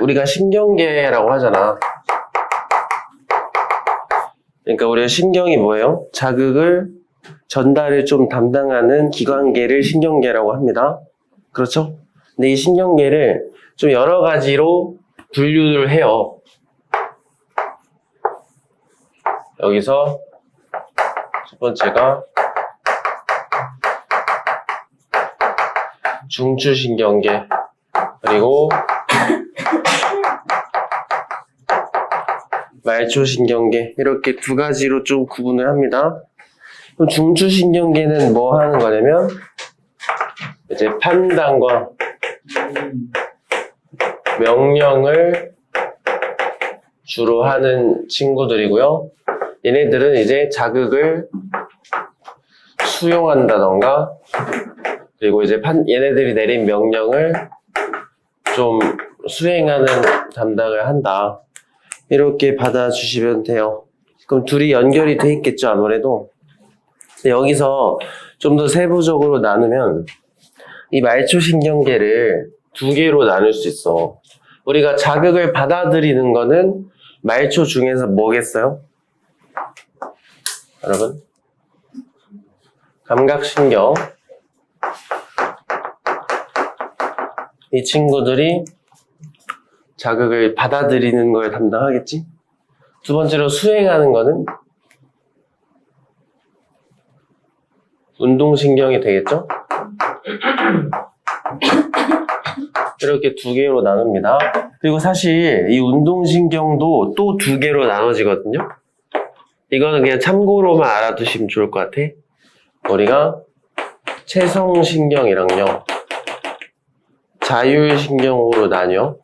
우리가 신경계라고 하잖아. 그러니까 우리가 신경이 뭐예요? 자극을 전달을 좀 담당하는 기관계를 신경계라고 합니다. 그렇죠? 근데 이 신경계를 좀 여러 가지로 분류를 해요. 여기서 첫 번째가 중추신경계, 그리고 말초신경계, 이렇게 두 가지로 좀 구분을 합니다. 그럼 중추신경계는 뭐 하는 거냐면 이제 판단과 명령을 주로 하는 친구들이고요. 얘네들은 이제 자극을 수용한다던가, 그리고 이제 얘네들이 내린 명령을 좀 수행하는 담당을 한다. 이렇게 받아주시면 돼요. 그럼 둘이 연결이 돼 있겠죠, 아무래도. 근데 여기서 좀 더 세부적으로 나누면 이 말초신경계를 두 개로 나눌 수 있어. 우리가 자극을 받아들이는 거는 말초 중에서 뭐겠어요? 여러분? 감각신경. 이 친구들이 자극을 받아들이는 걸 담당하겠지? 두 번째로 수행하는 거는 운동신경이 되겠죠? 이렇게 두 개로 나눕니다. 그리고 사실 이 운동신경도 또 두 개로 나눠지거든요. 이거는 그냥 참고로만 알아두시면 좋을 것 같아. 우리가 체성신경이랑요, 자율신경으로 나뉘어.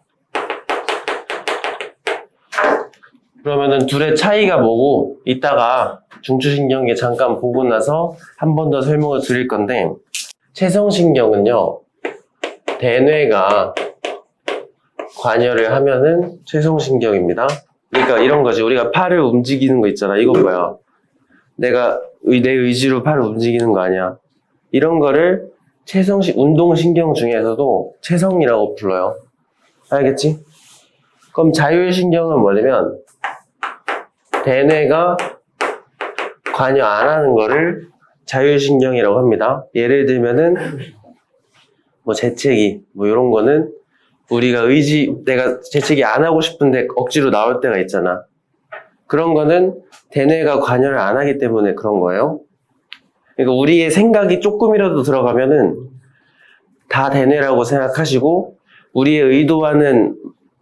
그러면은 둘의 차이가 뭐고, 이따가 중추신경계 잠깐 보고 나서 한 번 더 설명을 드릴 건데, 체성신경은요, 대뇌가 관여를 하면은 체성신경입니다. 그러니까 이런 거지. 우리가 팔을 움직이는 거 있잖아. 이거 뭐야? 내 의지로 팔을 움직이는 거 아니야. 이런 거를 운동신경 중에서도 체성이라고 불러요. 알겠지? 그럼 자율신경은 뭐냐면 대뇌가 관여 안 하는 거를 자율신경이라고 합니다. 예를 들면은 뭐 재채기 뭐 이런 거는 우리가 내가 재채기 안 하고 싶은데 억지로 나올 때가 있잖아. 그런 거는 대뇌가 관여를 안 하기 때문에 그런 거예요. 그러니까 우리의 생각이 조금이라도 들어가면은 다 대뇌라고 생각하시고, 우리의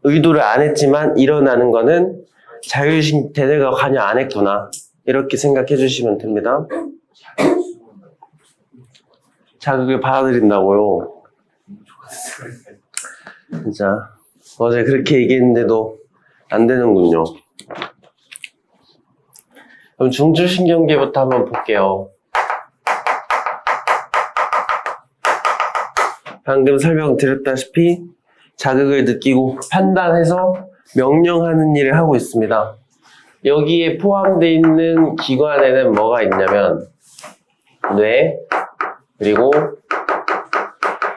의도를 안 했지만 일어나는 거는 대뇌가 관여 안 했구나, 이렇게 생각해 주시면 됩니다. 자극을 받아들인다고요? 진짜 어제 그렇게 얘기했는데도 안 되는군요. 그럼 중추신경계부터 한번 볼게요. 방금 설명드렸다시피 자극을 느끼고 판단해서 명령하는 일을 하고 있습니다. 여기에 포함되어 있는 기관에는 뭐가 있냐면 뇌, 그리고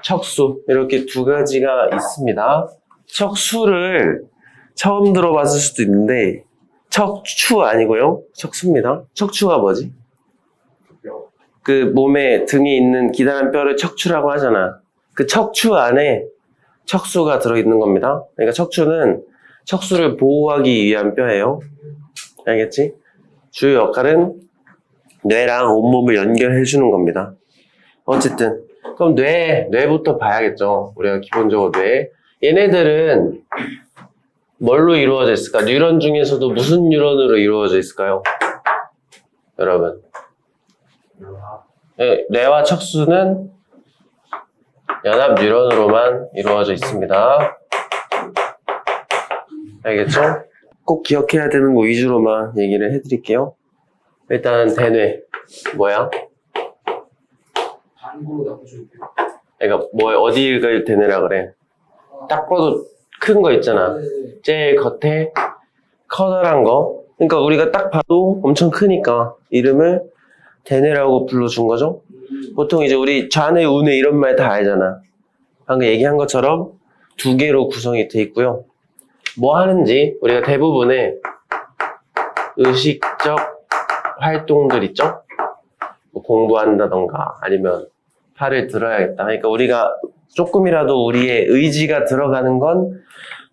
척수, 이렇게 두 가지가 있습니다. 척수를 처음 들어봤을 수도 있는데 척추 아니고요, 척수입니다. 척추가 뭐지? 그 몸에 등에 있는 기다란 뼈를 척추라고 하잖아. 그 척추 안에 척수가 들어있는 겁니다. 그러니까 척추는 척수를 보호하기 위한 뼈예요. 알겠지? 주요 역할은 뇌랑 온몸을 연결해 주는 겁니다. 어쨌든 그럼 뇌부터 봐야겠죠. 우리가 기본적으로 뇌. 얘네들은 뭘로 이루어져 있을까? 뉴런 중에서도 무슨 뉴런으로 이루어져 있을까요? 여러분, 뇌와 척수는 연합 뉴런으로만 이루어져 있습니다. 알겠죠? 꼭 기억해야 되는 거 위주로만 얘기를 해드릴게요. 일단 대뇌 뭐야? 그러니까 어디가 대뇌라 그래? 딱 봐도 큰 거 있잖아. 제일 겉에 커다란 거. 그러니까 우리가 딱 봐도 엄청 크니까 이름을 대뇌라고 불러준 거죠. 보통 이제 우리 좌뇌, 우뇌 이런 말 다 알잖아. 방금 얘기한 것처럼 두 개로 구성이 돼 있고요. 뭐 하는지 우리가 대부분의 의식적 활동들 있죠? 뭐 공부한다던가 아니면 팔을 들어야겠다. 그러니까 우리가 조금이라도 우리의 의지가 들어가는 건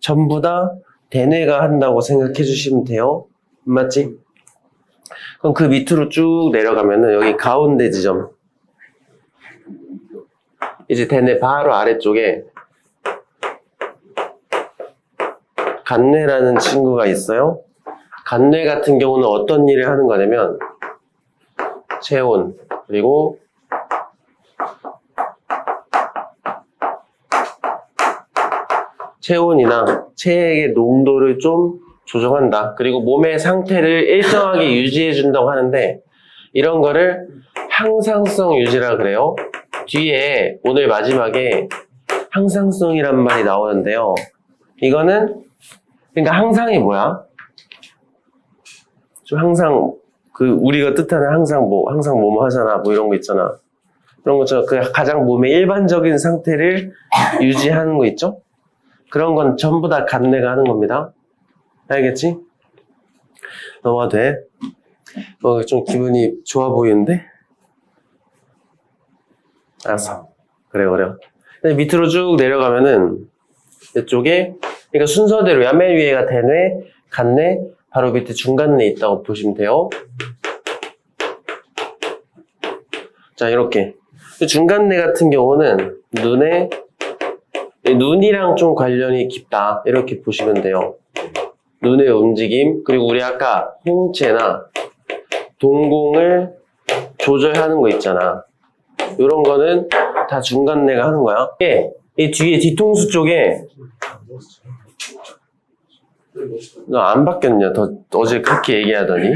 전부 다 대뇌가 한다고 생각해 주시면 돼요. 맞지? 그럼 그 밑으로 쭉 내려가면은 여기 가운데 지점 이제 대뇌 바로 아래쪽에 간뇌라는 친구가 있어요. 간뇌 같은 경우는 어떤 일을 하는 거냐면 체온 그리고 체온이나 체액의 농도를 좀 조정한다. 그리고 몸의 상태를 일정하게 유지해 준다고 하는데 이런 거를 항상성 유지라 그래요. 뒤에 오늘 마지막에 항상성이란 말이 나오는데요. 이거는 그러니까 항상이 뭐야? 좀 항상 그 우리가 뜻하는 항상 뭐뭐 하잖아. 뭐 이런 거 있잖아. 그런 것처럼 그 가장 몸의 일반적인 상태를 유지하는 거 있죠? 그런 건 전부 다 간뇌가 하는 겁니다. 알겠지? 넘어가도 돼? 좀 기분이 좋아 보이는데? 알았어. 그래. 밑으로 쭉 내려가면은 이쪽에 그러니까 순서대로야. 맨 위에가 대뇌, 간뇌, 바로 밑에 중간뇌 있다고 보시면 돼요. 자, 이렇게. 중간뇌 같은 경우는 눈이랑 좀 관련이 깊다. 이렇게 보시면 돼요. 눈의 움직임, 그리고 우리 아까 홍채나 동공을 조절하는 거 있잖아. 이런 거는 다 중간뇌가 하는 거야. 이 뒤에 뒤통수 쪽에 너 안 바뀌었냐? 어제 그렇게 얘기하더니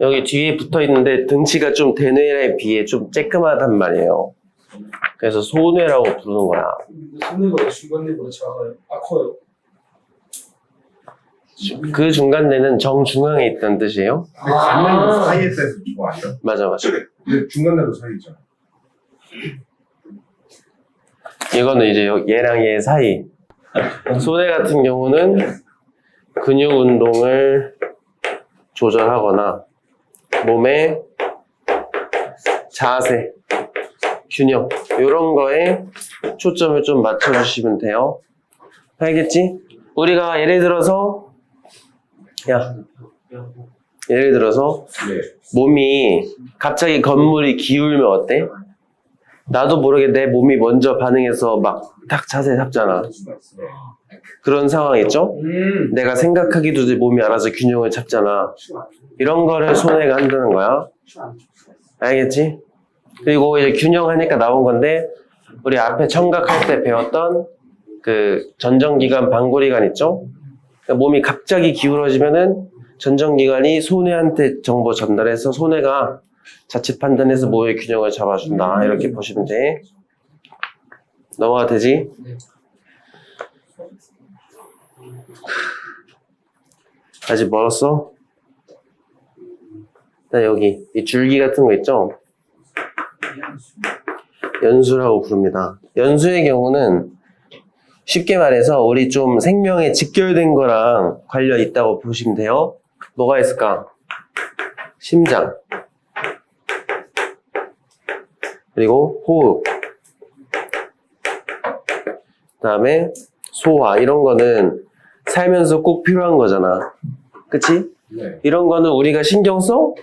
여기 뒤에 붙어있는데 등치가 좀 대뇌에 비해 좀 쬐끄마단 말이에요. 그래서 소뇌라고 부르는 거야. 소뇌가 중간뇌보다 작아요? 커요? 그 중간뇌는 정중앙에 있다는 뜻이에요. 근데 간뇌는 사이에 때서 좋아 아니야? 맞아. 근데 중간뇌도 사이 있잖아. 이거는 이제 얘랑 얘 사이. 소뇌 같은 경우는 근육 운동을 조절하거나 몸의 자세, 균형 이런 거에 초점을 좀 맞춰주시면 돼요. 알겠지? 우리가 예를 들어서 네. 몸이 갑자기 건물이 기울면 어때? 나도 모르게 내 몸이 먼저 반응해서 막 딱 자세 잡잖아. 그런 상황 있죠? 내가 생각하기도 전에 몸이 알아서 균형을 잡잖아. 이런 거를 소뇌가 한다는 거야. 알겠지? 그리고 이제 균형하니까 나온 건데 우리 앞에 청각할 때 배웠던 그 전정기관, 방골이관 있죠? 그러니까 몸이 갑자기 기울어지면은 전정기관이 소뇌한테 정보 전달해서 소뇌가 자칫 판단해서 몸의 균형을 잡아준다. 이렇게 보시면 돼. 넘어가 되지? 네. 아직 멀었어? 여기 이 줄기 같은 거 있죠? 연수라고 부릅니다. 연수의 경우는 쉽게 말해서 우리 좀 생명에 직결된 거랑 관련 있다고 보시면 돼요. 뭐가 있을까? 심장, 그리고 호흡, 그 다음에 소화. 이런 거는 살면서 꼭 필요한 거잖아. 그치? 네. 이런 거는 우리가 신경 써?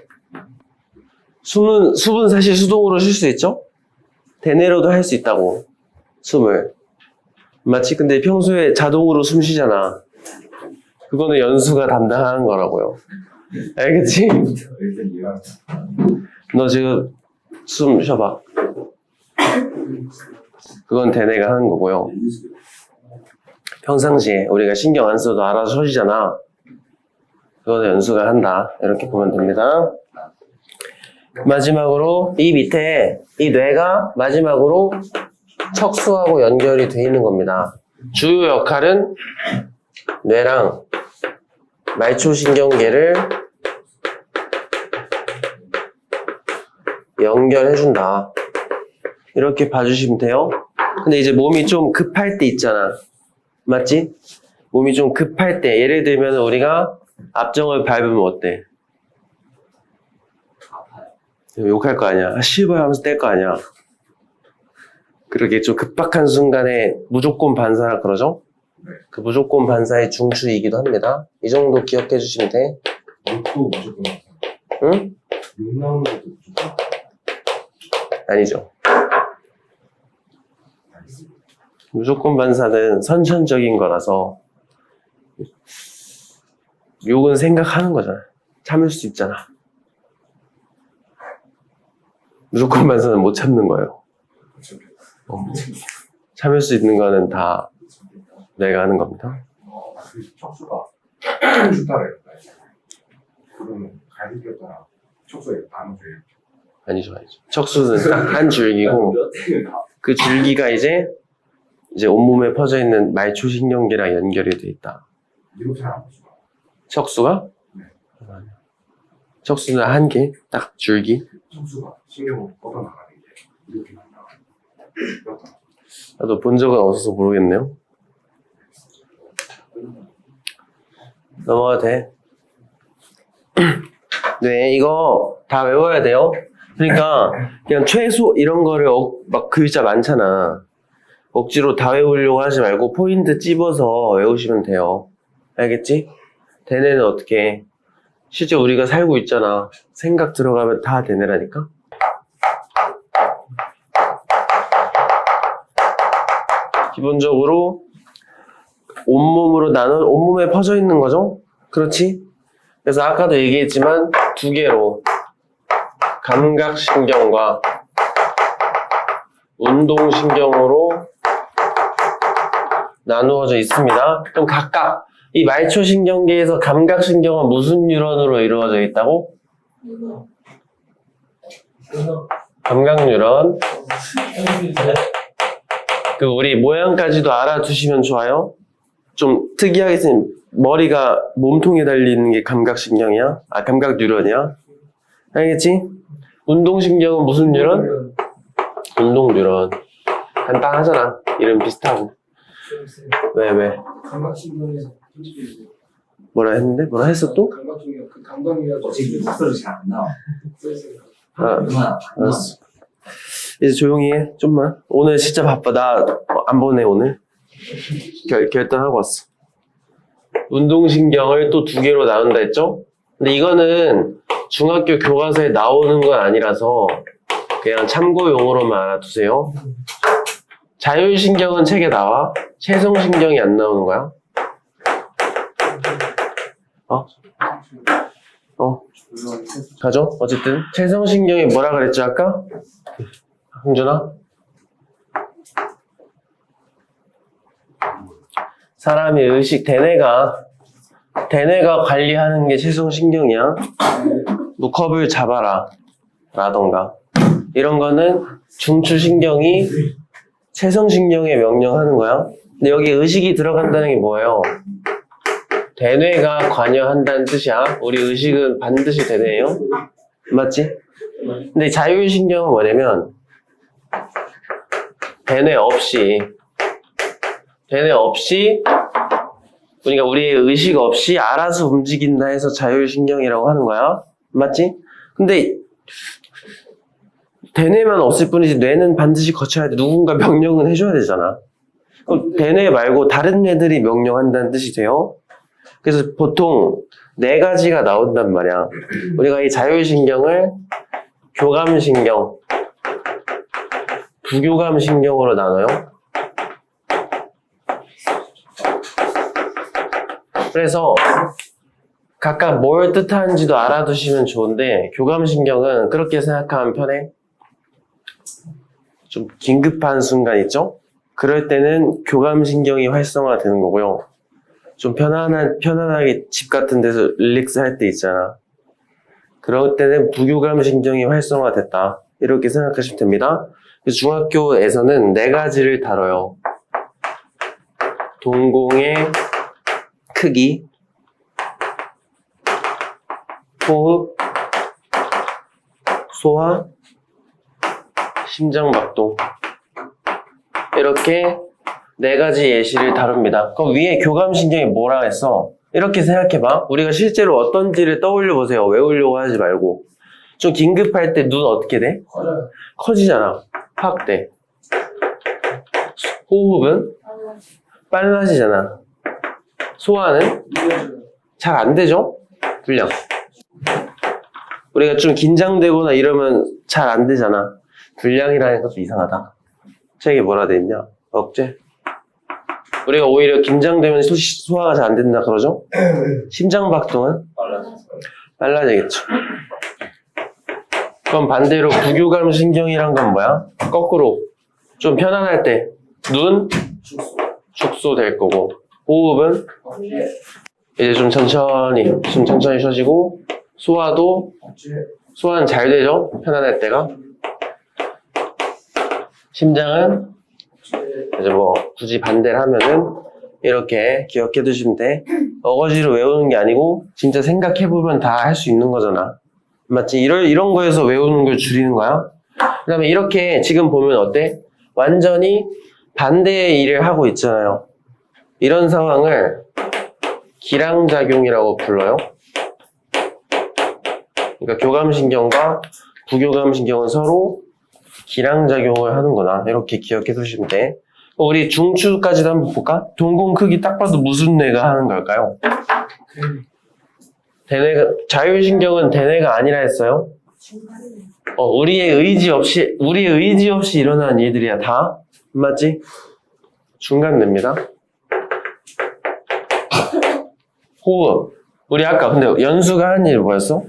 숨은 사실 수동으로 쉴 수 있죠? 대뇌로도 할 수 있다고. 숨을. 마치 근데 평소에 자동으로 숨 쉬잖아. 그거는 연수가 담당하는 거라고요. 알겠지? 일단 이해한다. 너 지금 숨 쉬어봐. 그건 대뇌가 하는 거고요. 평상시에 우리가 신경 안 써도 알아서 쉬잖아. 그거는 연수가 한다. 이렇게 보면 됩니다. 마지막으로 이 밑에 이 뇌가 마지막으로 척수하고 연결이 돼 있는 겁니다. 주요 역할은 뇌랑 말초신경계를 연결해준다. 이렇게 봐주시면 돼요. 근데 이제 몸이 좀 급할 때 있잖아. 맞지? 몸이 좀 급할 때, 예를 들면 우리가 앞정을 밟으면 어때? 욕할 거 아니야. 아, 씨발 하면서 뗄 거 아니야. 그렇게 좀 급박한 순간에 무조건 반사라 그러죠? 그 무조건 반사의 중추이기도 합니다. 이 정도 기억해 주시면 돼. 욕도 무조건 항상. 응? 욕 나오는 것도 무조건. 아니죠. 알겠습니다. 무조건 반사는 선천적인 거라서 욕은 생각하는 거잖아. 참을 수 있잖아. 무조건 반사는 못 참는 거예요. 참을 수 있는 거는 다 내가 하는 겁니다. 그 척수가 춥다래요. 그러면 갈비 꼈다라 척수에 나눠줘요. 아니죠. 척수는 딱 한 줄기고 그 줄기가 이제 온몸에 퍼져 있는 말초신경계랑 연결이 돼 있다. 이렇게 잘안 보죠. 척수가? 네. 척수는 한 개, 딱 줄기. 척수가 신경으로 뻗어나가는 게 이렇게 나와요. 나도 본 적은 없어서 모르겠네요. 넘어가도 돼. 네, 이거 다 외워야 돼요. 그러니까 그냥 최소 이런 거를 막 글자 많잖아. 억지로 다 외우려고 하지 말고 포인트 찝어서 외우시면 돼요. 알겠지? 대뇌는 어떻게 해? 실제 우리가 살고 있잖아. 생각 들어가면 다 대뇌라니까? 기본적으로 온몸으로 나눈, 온몸에 퍼져 있는 거죠? 그렇지? 그래서 아까도 얘기했지만 두 개로 감각신경과 운동신경으로 나누어져 있습니다. 그럼 각각 이 말초신경계에서 감각신경은 무슨 뉴런으로 이루어져 있다고? 감각뉴런. 그 우리 모양까지도 알아두시면 좋아요. 좀 특이하게 생긴 머리가 몸통에 달리는 게 감각신경이야? 아, 감각뉴런이야? 알겠지? 운동신경은 무슨 뉴런? 운동뉴런. 간단하잖아. 이름 비슷하고. 왜? 감각신경에서 솔직히 뭐라 했는데? 뭐라 했어 또? 감각신경 그 감각이가 지금 목소리 잘 안 나와. 아, 얼마나 알았어. 이제 조용히 해. 좀만. 오늘 진짜 바빠. 나 안 보내 오늘. 결단하고 왔어. 운동신경을 또 두 개로 나눈다 했죠? 근데 이거는 중학교 교과서에 나오는 건 아니라서 그냥 참고용으로만 알아두세요. 자율신경은 책에 나와? 체성신경이 안 나오는 거야? 가죠? 어쨌든 체성신경이 뭐라 그랬죠 아까? 흥준아? 사람이 의식, 대뇌가 관리하는 게 체성신경이야. 뭐 컵을 잡아라 라던가 이런 거는 중추신경이 체성신경에 명령하는 거야. 근데 여기 의식이 들어간다는 게 뭐예요? 대뇌가 관여한다는 뜻이야. 우리 의식은 반드시 대뇌예요. 맞지? 근데 자율신경은 뭐냐면 대뇌 없이 그러니까 우리의 의식 없이 알아서 움직인다 해서 자율신경이라고 하는 거야. 맞지? 근데 대뇌만 없을 뿐이지 뇌는 반드시 거쳐야 돼. 누군가 명령은 해줘야 되잖아. 그럼 대뇌 말고 다른 뇌들이 명령한다는 뜻이 돼요. 그래서 보통 네 가지가 나온단 말이야. 우리가 이 자율신경을 교감신경, 부교감신경으로 나눠요. 그래서 각각 뭘 뜻하는지도 알아두시면 좋은데 교감신경은 그렇게 생각하면 편해. 좀 긴급한 순간 있죠? 그럴 때는 교감신경이 활성화되는 거고요. 좀 편안하게 집 같은 데서 릴렉스 할 때 있잖아. 그럴 때는 부교감신경이 활성화됐다. 이렇게 생각하시면 됩니다. 그래서 중학교에서는 네 가지를 다뤄요. 동공의 크기, 호흡, 소화, 심장박동. 이렇게 네 가지 예시를 다룹니다. 그럼 위에 교감신경이 뭐라 했어? 이렇게 생각해봐. 우리가 실제로 어떤지를 떠올려 보세요. 외우려고 하지 말고. 좀 긴급할 때 눈 어떻게 돼? 커져요. 커지잖아. 확대. 호흡은 빨라지잖아. 소화는 이어져요. 잘 안 되죠? 불량. 우리가 좀 긴장되거나 이러면 잘 안 되잖아. 불량이라는 것도 이상하다. 책에 뭐라 돼 있냐? 억제. 우리가 오히려 긴장되면 소화가 잘 안 된다 그러죠? 심장박동은 빨라지겠죠. 그럼 반대로 부교감 신경이란 건 뭐야? 거꾸로 좀 편안할 때 눈 축소될 거고, 호흡은 억제. 이제 좀 천천히 쉬어지고, 소화도 억제. 소화는 잘 되죠? 편안할 때가. 심장은 억제. 이제 뭐 굳이 반대를 하면은 이렇게 기억해 두시면 돼. 어거지로 외우는 게 아니고 진짜 생각해 보면 다 할 수 있는 거잖아. 맞지? 이런 거에서 외우는 걸 줄이는 거야. 그 다음에 이렇게 지금 보면 어때? 완전히 반대의 일을 하고 있잖아요. 이런 상황을 기량작용이라고 불러요. 그러니까 교감신경과 부교감신경은 서로 기량작용을 하는구나. 이렇게 기억해 두시면 돼. 우리 중추까지도 한번 볼까? 동공 크기 딱 봐도 무슨 뇌가 하는 걸까요? 대뇌가, 자율신경은 대뇌가 아니라 했어요. 우리의 의지 없이 일어나는 일들이야, 다. 맞지? 중간뇌입니다. 호흡. 우리 아까 근데 연수가 한 일 뭐였어?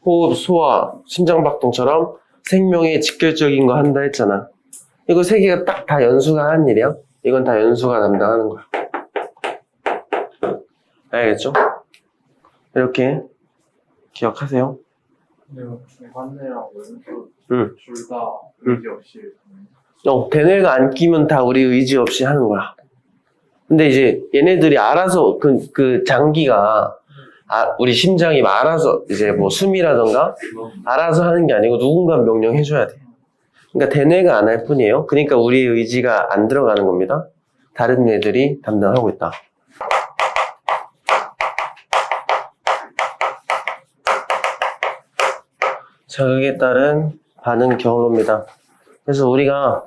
호흡, 소화, 심장박동처럼 생명에 직결적인 거 한다 했잖아. 이거 세 개가 딱 다 연수가 한 일이야. 이건 다 연수가 담당하는 거야. 알겠죠? 이렇게 기억하세요. 중간내랑 왼수 응. 둘다 의지 없이 대뇌가 안 끼면 다 우리 의지 없이 하는 거야. 근데 이제 얘네들이 알아서 그 장기가 우리 심장이 알아서 이제 뭐 숨이라던가 알아서 하는 게 아니고 누군가 명령해줘야 돼. 그러니까 대뇌가 안 할 뿐이에요. 그러니까 우리 의지가 안 들어가는 겁니다. 다른 뇌들이 담당하고 있다. 자극에 따른 반응 경로입니다. 그래서 우리가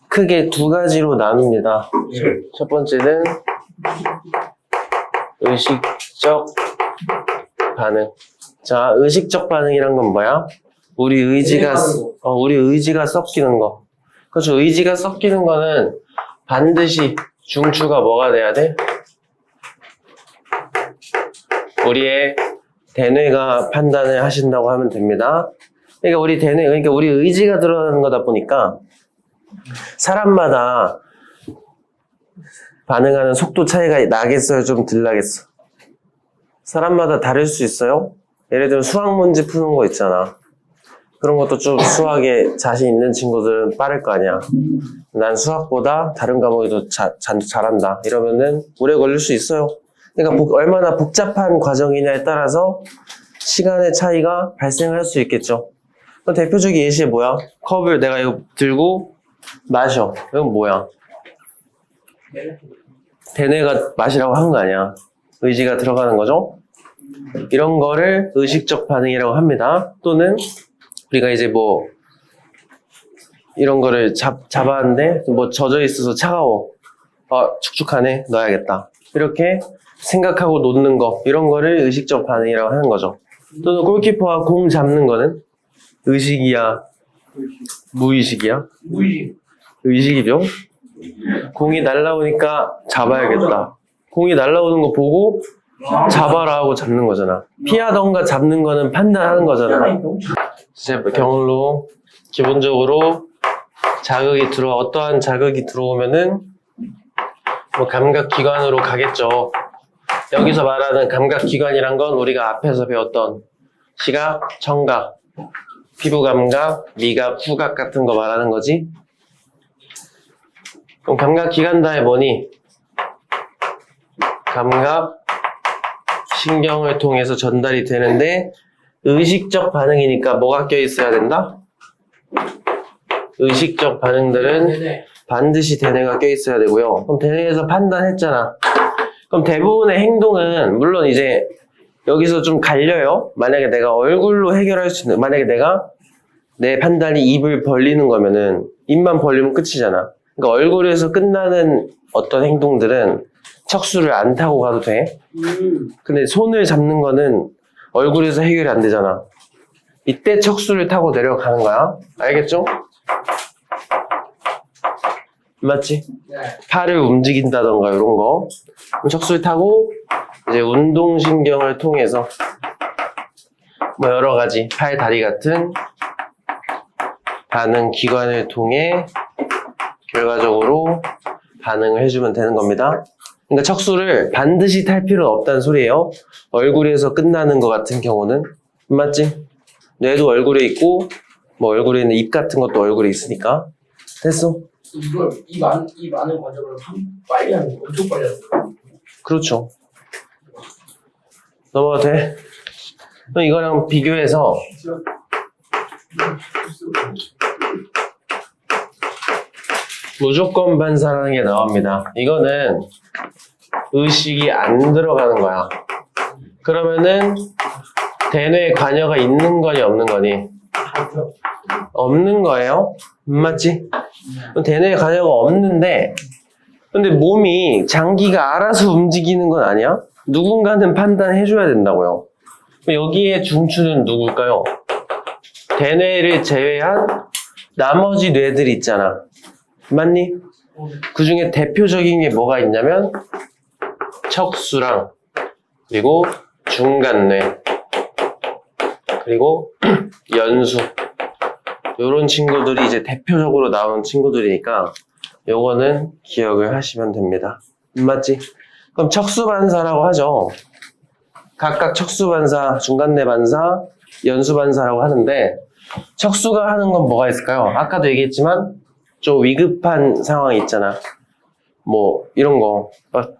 크게 두 가지로 나눕니다. 첫 번째는 의식적 반응. 자, 의식적 반응이란 건 뭐야? 우리 의지가 섞이는 거. 그렇죠. 의지가 섞이는 거는 반드시 중추가 뭐가 돼야 돼? 우리의 대뇌가 판단을 하신다고 하면 됩니다. 그러니까 우리 의지가 들어가는 거다 보니까 사람마다 반응하는 속도 차이가 나겠어요? 좀 덜 나겠어? 사람마다 다를 수 있어요? 예를 들면 수학 문제 푸는 거 있잖아. 그런 것도 좀 수학에 자신 있는 친구들은 빠를 거 아니야. 난 수학보다 다른 과목에도 잘한다. 이러면은 오래 걸릴 수 있어요. 그러니까 얼마나 복잡한 과정이냐에 따라서 시간의 차이가 발생할 수 있겠죠. 대표적인 예시 뭐야? 컵을 내가 이거 들고 마셔. 이건 뭐야? 대뇌가 마시라고 한 거 아니야. 의지가 들어가는 거죠. 이런 거를 의식적 반응이라고 합니다. 또는 우리가 이제 뭐 이런 거를 잡았는데 뭐 젖어 있어서 차가워. 축축하네. 넣어야겠다. 이렇게 생각하고 놓는 거, 이런 거를 의식적 반응이라고 하는 거죠. 또는 골키퍼가 공 잡는 거는 의식이야? 무의식이야? 무의식. 의식이죠. 공이 날라오니까 잡아야겠다. 공이 날라오는 거 보고 잡아라 하고 잡는 거잖아. 피하던가 잡는 거는 판단하는 거잖아. 이제 경로 기본적으로 어떠한 자극이 들어오면은 뭐 감각기관으로 가겠죠. 여기서 말하는 감각기관이란 건 우리가 앞에서 배웠던 시각, 청각, 피부감각, 미각, 후각 같은 거 말하는 거지. 그럼 감각기관 다에 뭐니? 감각, 신경을 통해서 전달이 되는데 의식적 반응이니까 뭐가 껴있어야 된다? 의식적 반응들은 반드시 대뇌가 껴있어야 되고요. 그럼 대뇌에서 판단했잖아. 그럼 대부분의 행동은 물론 이제 여기서 좀 갈려요. 만약에 내가 얼굴로 해결할 수 있는, 만약에 내가 내 판단이 입을 벌리는 거면은 입만 벌리면 끝이잖아. 그러니까 얼굴에서 끝나는 어떤 행동들은 척수를 안 타고 가도 돼. 근데 손을 잡는 거는 얼굴에서 해결이 안 되잖아. 이때 척수를 타고 내려가는 거야. 알겠죠? 맞지? 네. 팔을 움직인다던가 이런 거. 그럼 척수를 타고 이제 운동신경을 통해서 뭐 여러 가지 팔, 다리 같은 반응 기관을 통해 결과적으로 반응을 해주면 되는 겁니다. 그러니까 척수를 반드시 탈 필요는 없다는 소리예요. 얼굴에서 끝나는 것 같은 경우는. 맞지? 뇌도 얼굴에 있고 뭐 얼굴에 있는 입 같은 것도 얼굴에 있으니까. 됐어? 이걸 이 많은 과정을 빨리 하는 거, 엄청 빨리 하는 거. 그렇죠. 넘어가도 돼? 그럼 이거랑 비교해서 무조건 반사라는 게 나옵니다. 이거는 의식이 안 들어가는 거야. 그러면은 대뇌에 관여가 있는 거니 없는 거니? 없는 거예요. 맞지? 대뇌에 관여가 없는데 근데 몸이 장기가 알아서 움직이는 건 아니야? 누군가는 판단해줘야 된다고요. 여기에 중추는 누굴까요? 대뇌를 제외한 나머지 뇌들 있잖아. 맞니? 그 중에 대표적인 게 뭐가 있냐면 척수랑 그리고 중간뇌 그리고 연수 요런 친구들이 이제 대표적으로 나오는 친구들이니까 요거는 기억을 하시면 됩니다. 맞지? 그럼 척수반사라고 하죠. 각각 척수반사, 중간뇌 반사, 연수반사라고 하는데 척수가 하는 건 뭐가 있을까요? 아까도 얘기했지만 좀 위급한 상황이 있잖아. 뭐 이런 거 막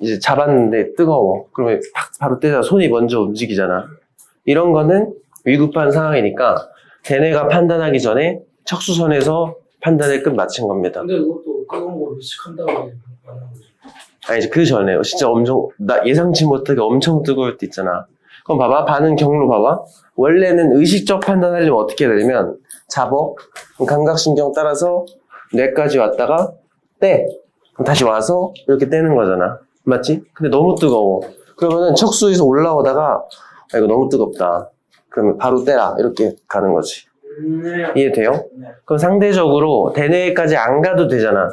이제 잡았는데 뜨거워. 그러면 바로 떼자 손이 먼저 움직이잖아. 이런 거는 위급한 상황이니까 대뇌가 판단하기 전에 척수선에서 판단을 끝 마친 겁니다. 근데 이것도 뜨거운 걸 의식한다고 말하는 거지. 아니 이제 그 전에요. 진짜 엄청 나 예상치 못하게 엄청 뜨거울 때 있잖아. 그럼 봐봐 반응 경로 봐봐. 원래는 의식적 판단하려면 어떻게 해야 되냐면 잡어 감각신경 따라서 뇌까지 왔다가 떼 그럼 다시 와서 이렇게 떼는 거잖아. 맞지? 근데 너무 뜨거워. 그러면은 척수에서 올라오다가 아, 이거 너무 뜨겁다. 그러면 바로 떼라 이렇게 가는 거지. 이해돼요? 네. 그럼 상대적으로 대뇌까지 안 가도 되잖아.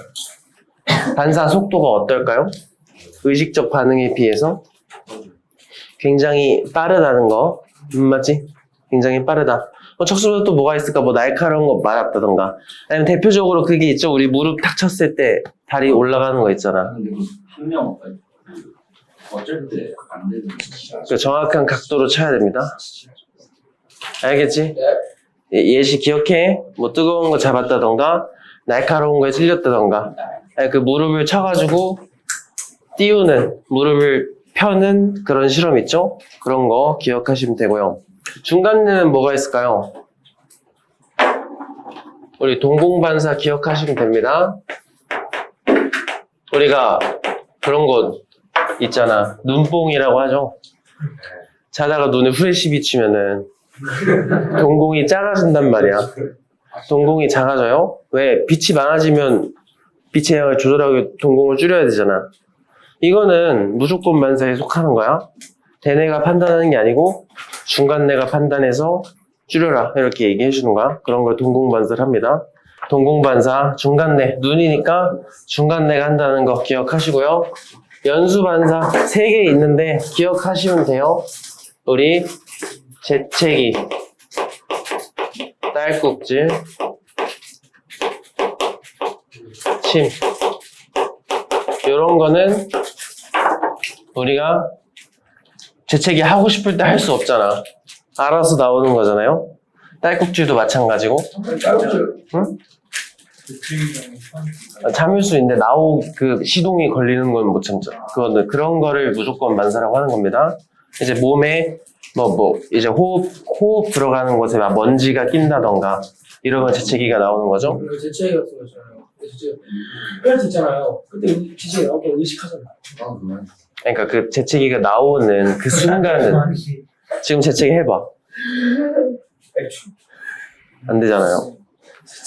반사 속도가 어떨까요? 의식적 반응에 비해서 굉장히 빠르다는 거. 맞지? 굉장히 빠르다. 척수보다 또 뭐가 있을까? 뭐 날카로운 거 말았다던가. 아니면 대표적으로 그게 있죠. 우리 무릎 탁 쳤을 때 다리 올라가는 거 있잖아. 근데 한명 어쩔 때 안 되는 그 정확한 각도로 쳐야 됩니다. 알겠지? 예시 기억해. 뭐 뜨거운 거 잡았다던가 날카로운 거에 찔렸다던가 아니, 그 무릎을 쳐가지고 띄우는 무릎을 펴는 그런 실험 있죠? 그런 거 기억하시면 되고요. 중간뇌는 뭐가 있을까요? 우리 동공반사 기억하시면 됩니다. 우리가 그런 거 있잖아. 눈뽕이라고 하죠. 자다가 눈에 후레쉬 비치면은 동공이 작아진단 말이야. 동공이 작아져요? 왜? 빛이 많아지면 빛의 양을 조절하고 동공을 줄여야 되잖아. 이거는 무조건 반사에 속하는 거야. 대뇌가 판단하는 게 아니고 중간뇌가 판단해서 줄여라 이렇게 얘기해 주는 거야. 그런 걸 동공반사를 합니다. 동공반사, 중간뇌, 눈이니까 중간뇌가 한다는 거 기억하시고요. 연수반사 3개 있는데 기억하시면 돼요. 우리 재채기, 딸꾹질, 침 이런 거는 우리가 재채기 하고 싶을 때 할 수 없잖아. 알아서 나오는 거잖아요. 딸꾹질도 마찬가지고. 응? 참을 수 있는데 그 시동이 걸리는 건 못 참죠. 그거는 그런 거를 무조건 반사라고 하는 겁니다. 이제 몸에 이제 호흡 들어가는 곳에 막 먼지가 낀다던가 이러면 재채기가 나오는 거죠. 재채기 같은 거 있잖아요. 진짜 혈액 있잖아요. 그때 지지에 나올 때 의식하잖아요. 아, 그만. 그러니까 그 재채기가 나오는 그 순간은 지금 재채기 해봐. 애초. 안 되잖아요.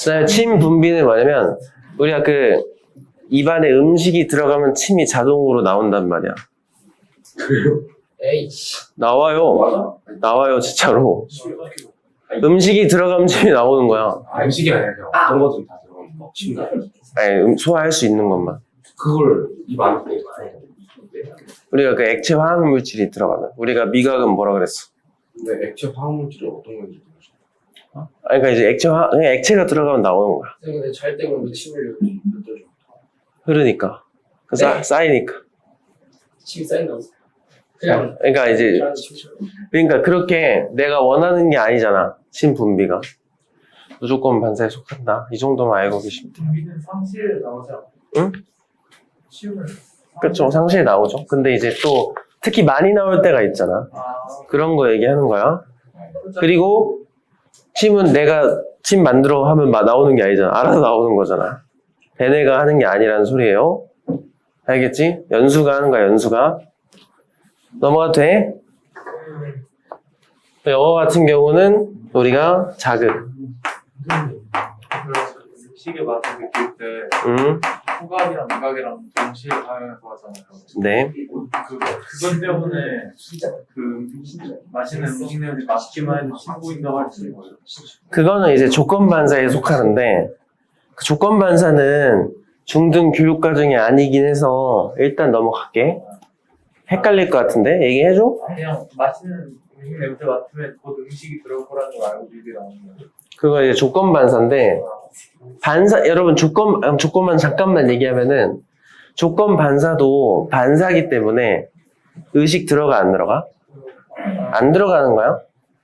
그다음에 침 분비는 뭐냐면 우리가 그 입안에 음식이 들어가면 침이 자동으로 나온단 말이야. 에이. 나와요. 맞아? 나와요 진짜로. 음식이 들어가면 침이 나오는 거야. 음식이 아니라 그냥 어떤 거든 다 들어가는 거. 침대. 아니 소화할 수 있는 것만. 그걸 입 안에 넣어요. 우리가 그 액체 화학 물질이 들어가면 우리가 미각은 뭐라 그랬어? 근데 액체 화학물질이 어떤 건지 모르겠어요. 그러니까 이제 그냥 액체가 들어가면 나오는 거야. 근데 잘 때 그럼 침을 뱉어줘. 흐르니까. 그 쌓이니까. 침이 쌓인다고. 그냥 그러니까 이제 잘하는 침처럼. 그러니까 그렇게 내가 원하는 게 아니잖아. 침 분비가. 무조건 반사에 속한다. 이 정도만 알고 계시면 돼요. 우리는 상시에 나오지 않아? 응? 치움을. 그렇죠. 상시에 나오죠. 근데 이제 또 특히 많이 나올 때가 있잖아. 아, 그런 거 얘기하는 거야. 그리고 침은 내가 침 만들어 하면 막 나오는 게 아니잖아. 알아서 나오는 거잖아. 걔네가 하는 게 아니라는 소리예요. 알겠지? 연수가 하는 거야, 연수가. 넘어가도 돼? 영어 같은 경우는 우리가 자극. 시계 맛을 느낄 때 후각이랑 미각이랑 동시에 사용해서 하잖아요. 네. 그것 때문에 그 맛있는 음식 냄새 맡기만 해도 침 보인다고 할 수 있는 거예요. 그거는 이제 조건 반사에 속하는데, 그 조건 반사는 중등 교육 과정이 아니긴 해서 일단 넘어갈게. 헷갈릴 것 같은데? 얘기해줘? 그냥 맛있는 음식 냄새 맡으면 곧 음식이 들어올 거라는 걸 알고 미리 나오는 거예요. 그거 이제 조건 반사인데, 여러분 조건만 잠깐만 얘기하면은, 조건 반사도 반사기 때문에 의식 들어가, 안 들어가? 안 들어가는 거야?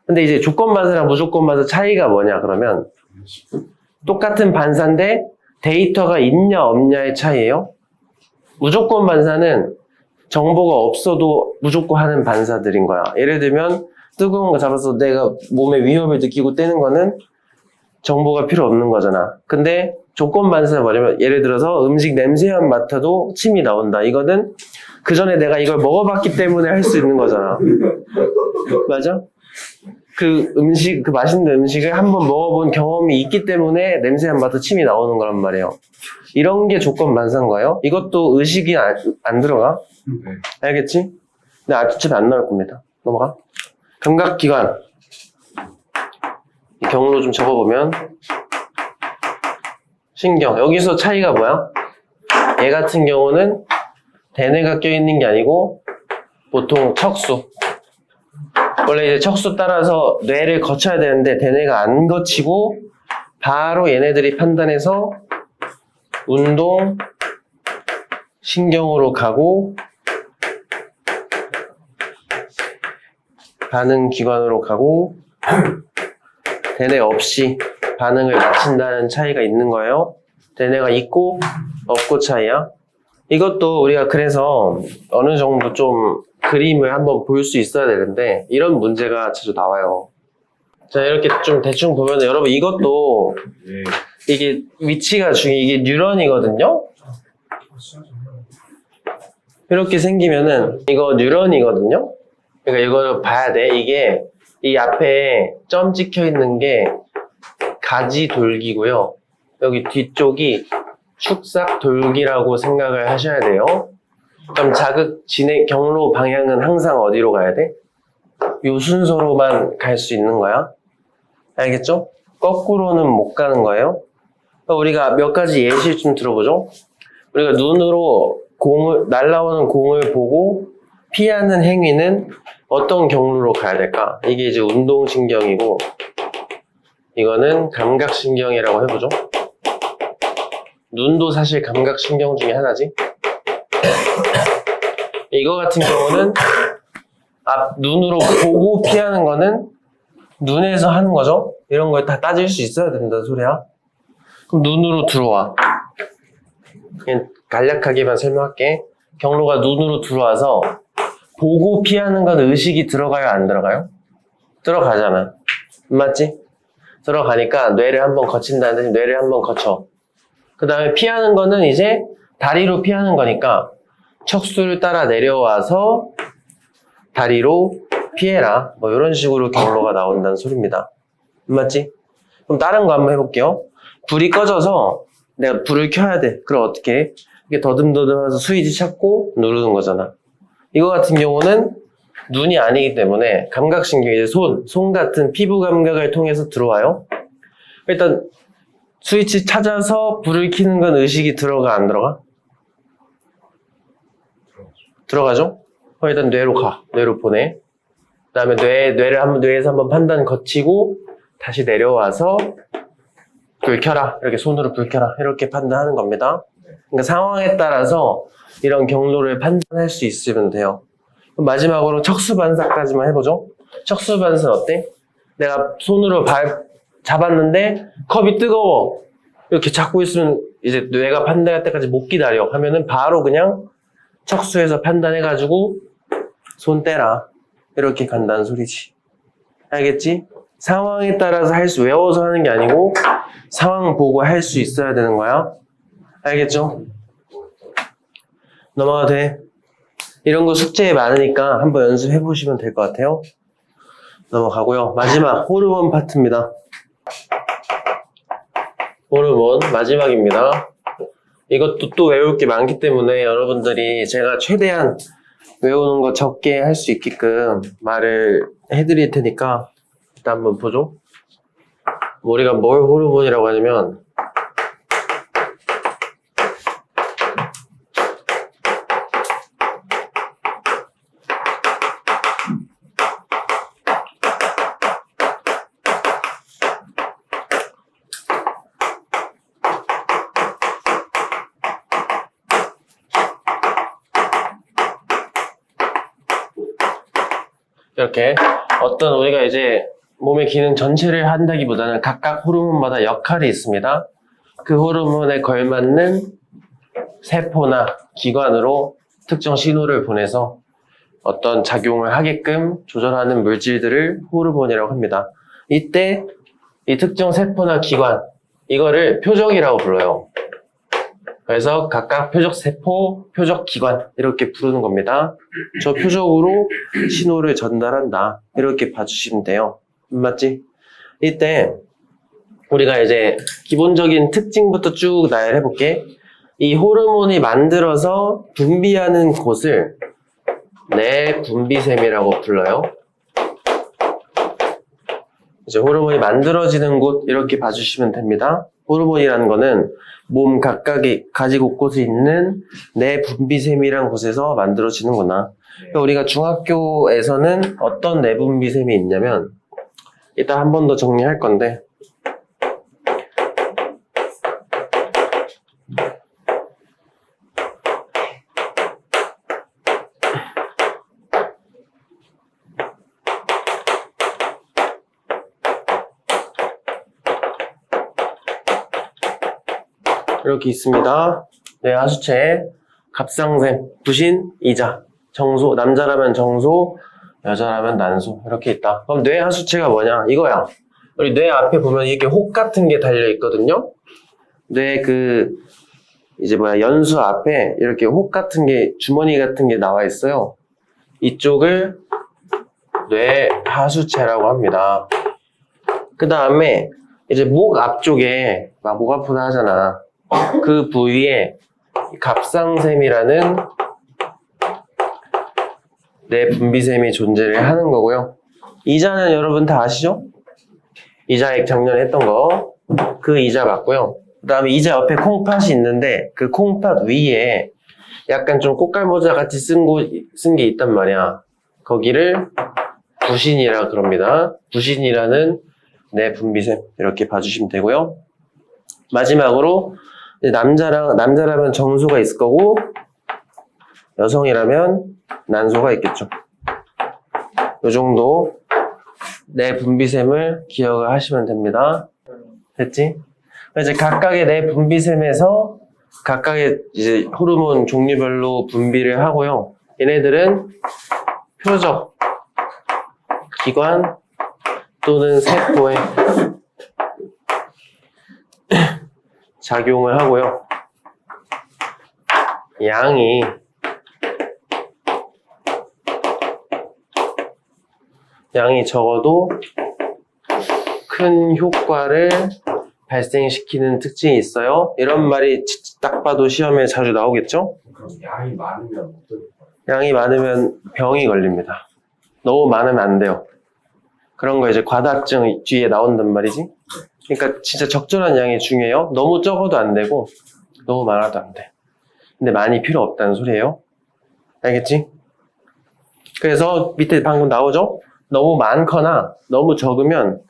근데 이제 조건 반사랑 무조건 반사 차이가 뭐냐, 그러면, 똑같은 반사인데 데이터가 있냐, 없냐의 차이예요? 무조건 반사는 정보가 없어도 무조건 하는 반사들인 거야. 예를 들면, 뜨거운 거 잡아서 내가 몸에 위협을 느끼고 떼는 거는 정보가 필요 없는 거잖아. 근데 조건 반사는 뭐냐면 예를 들어서 음식 냄새만 맡아도 침이 나온다. 이거는 그 전에 내가 이걸 먹어봤기 때문에 할 수 있는 거잖아. 맞아? 그 맛있는 음식을 한번 먹어본 경험이 있기 때문에 냄새만 맡아 침이 나오는 거란 말이에요. 이런 게 조건 반사인 거예요. 이것도 의식이 안 들어가. 네. 알겠지? 근데 어차피 안 나올 겁니다. 넘어가. 감각기관. 이 경로 좀 적어보면 신경. 여기서 차이가 뭐야? 얘 같은 경우는 대뇌가 껴있는 게 아니고 보통 척수. 원래 이제 척수 따라서 뇌를 거쳐야 되는데 대뇌가 안 거치고 바로 얘네들이 판단해서 운동 신경으로 가고 반응 기관으로 가고 대뇌 없이 반응을 마친다는 차이가 있는 거예요. 대뇌가 있고 없고 차이야. 이것도 우리가 그래서 어느 정도 좀 그림을 한번 볼 수 있어야 되는데 이런 문제가 자주 나와요. 자, 이렇게 좀 대충 보면 여러분 이것도 이게 위치가 이게 뉴런이거든요. 이렇게 생기면은 이거 뉴런이거든요. 그러니까 이걸 봐야 돼. 이게 이 앞에 점 찍혀 있는 게 가지돌기고요. 여기 뒤쪽이 축삭돌기라고 생각을 하셔야 돼요. 그럼 자극 진행 경로 방향은 항상 어디로 가야 돼? 요 순서로만 갈 수 있는 거야. 알겠죠? 거꾸로는 못 가는 거예요. 우리가 몇 가지 예시 좀 들어보죠. 우리가 눈으로 날아오는 공을 보고 피하는 행위는 어떤 경로로 가야 될까? 이게 이제 운동신경이고 이거는 감각신경이라고 해보죠. 눈도 사실 감각신경 중에 하나지. 이거 같은 경우는 눈으로 보고 피하는 거는 눈에서 하는 거죠. 이런 걸 다 따질 수 있어야 된다는 소리야. 그럼 눈으로 들어와. 그냥 간략하게만 설명할게. 경로가 눈으로 들어와서 보고 피하는 건 의식이 들어가요, 안 들어가요? 들어가잖아. 맞지? 들어가니까 뇌를 한번 거친다는 듯이 뇌를 한번 거쳐. 그 그 다음에 피하는 거는 이제 다리로 피하는 거니까 척수를 따라 내려와서 다리로 피해라. 뭐 이런 식으로 경로가 나온다는 소리입니다. 맞지? 그럼 다른 거 한번 해볼게요. 불이 꺼져서 내가 불을 켜야 돼. 그럼 어떻게 해? 이렇게 더듬더듬해서 스위치 찾고 누르는 거잖아. 이거 같은 경우는 눈이 아니기 때문에 감각신경이 이제 손 같은 피부 감각을 통해서 들어와요. 일단 스위치 찾아서 불을 켜는 건 의식이 들어가 안 들어가? 들어가죠? 그럼 일단 뇌로 가. 뇌로 보내. 그 다음에 뇌에서 한번 판단 거치고 다시 내려와서 불 켜라. 이렇게 손으로 불 켜라. 이렇게 판단하는 겁니다. 그러니까 상황에 따라서 이런 경로를 판단할 수 있으면 돼요. 그럼 마지막으로 척수반사까지만 해보죠. 척수반사는 어때? 내가 손으로 잡았는데 컵이 뜨거워. 이렇게 잡고 있으면 이제 뇌가 판단할 때까지 못 기다려. 하면은 바로 그냥 척수에서 판단해가지고 손 떼라. 이렇게 간다는 소리지. 알겠지? 상황에 따라서 외워서 하는 게 아니고 상황 보고 할 수 있어야 되는 거야. 알겠죠? 넘어가도 돼. 이런 거 숙제에 많으니까 한번 연습해 보시면 될 것 같아요. 넘어가고요. 마지막 호르몬 파트입니다. 호르몬 마지막입니다. 이것도 또 외울 게 많기 때문에 여러분들이 제가 최대한 외우는 거 적게 할 수 있게끔 말을 해드릴 테니까 일단 한번 보죠. 우리가 뭘 호르몬이라고 하냐면 이렇게 어떤 우리가 이제 몸의 기능 전체를 한다기보다는 각각 호르몬마다 역할이 있습니다. 그 호르몬에 걸맞는 세포나 기관으로 특정 신호를 보내서 어떤 작용을 하게끔 조절하는 물질들을 호르몬이라고 합니다. 이때 이 특정 세포나 기관, 이거를 표적이라고 불러요. 그래서 각각 표적 세포, 표적 기관 이렇게 부르는 겁니다. 저 표적으로 신호를 전달한다. 이렇게 봐주시면 돼요. 맞지? 이때 우리가 이제 기본적인 특징부터 쭉 나열해 볼게. 이 호르몬이 만들어서 분비하는 곳을 내분비샘이라고 불러요. 이제 호르몬이 만들어지는 곳 이렇게 봐주시면 됩니다. 호르몬이라는 거는 몸 각각의 가지 곳곳에 있는 내분비샘이라는 곳에서 만들어지는구나. 그러니까 우리가 중학교에서는 어떤 내분비샘이 있냐면 이따 한 번 더 정리할 건데 이렇게 있습니다. 네, 하수체, 갑상샘, 부신, 이자, 정소, 남자라면 정소, 여자라면 난소 이렇게 있다. 그럼 뇌 하수체가 뭐냐? 이거야. 우리 뇌 앞에 보면 이렇게 혹 같은 게 달려 있거든요. 뇌 연수 앞에 이렇게 혹 같은 게 주머니 같은 게 나와 있어요. 이쪽을 뇌 하수체라고 합니다. 그 다음에 이제 목 앞쪽에 막 목 아프다 하잖아. 그 부위에 갑상샘이라는 내분비샘이 존재를 하는 거고요. 이자는 여러분 다 아시죠? 이자액 작년에 했던 거. 그 이자 맞고요. 그 다음에 이자 옆에 콩팥이 있는데 그 콩팥 위에 약간 좀 꽃갈모자 같이 쓴 게 있단 말이야. 거기를 부신이라 그럽니다. 부신이라는 내분비샘 이렇게 봐주시면 되고요. 마지막으로 남자라면 정소가 있을 거고 여성이라면 난소가 있겠죠. 이 정도 내분비샘을 기억을 하시면 됩니다. 됐지? 이제 각각의 내분비샘에서 각각의 이제 호르몬 종류별로 분비를 하고요. 얘네들은 표적, 기관 또는 세포에 작용을 하고요. 양이 적어도 큰 효과를 발생시키는 특징이 있어요. 이런 말이 딱 봐도 시험에 자주 나오겠죠? 그럼 양이 많으면 어떨까요? 양이 많으면 병이 걸립니다. 너무 많으면 안 돼요. 그런 거 이제 과다증 뒤에 나온단 말이지. 그러니까 진짜 적절한 양이 중요해요. 너무 적어도 안 되고 너무 많아도 안 돼. 근데 많이 필요 없다는 소리예요. 알겠지? 그래서 밑에 방금 나오죠? 너무 많거나 너무 적으면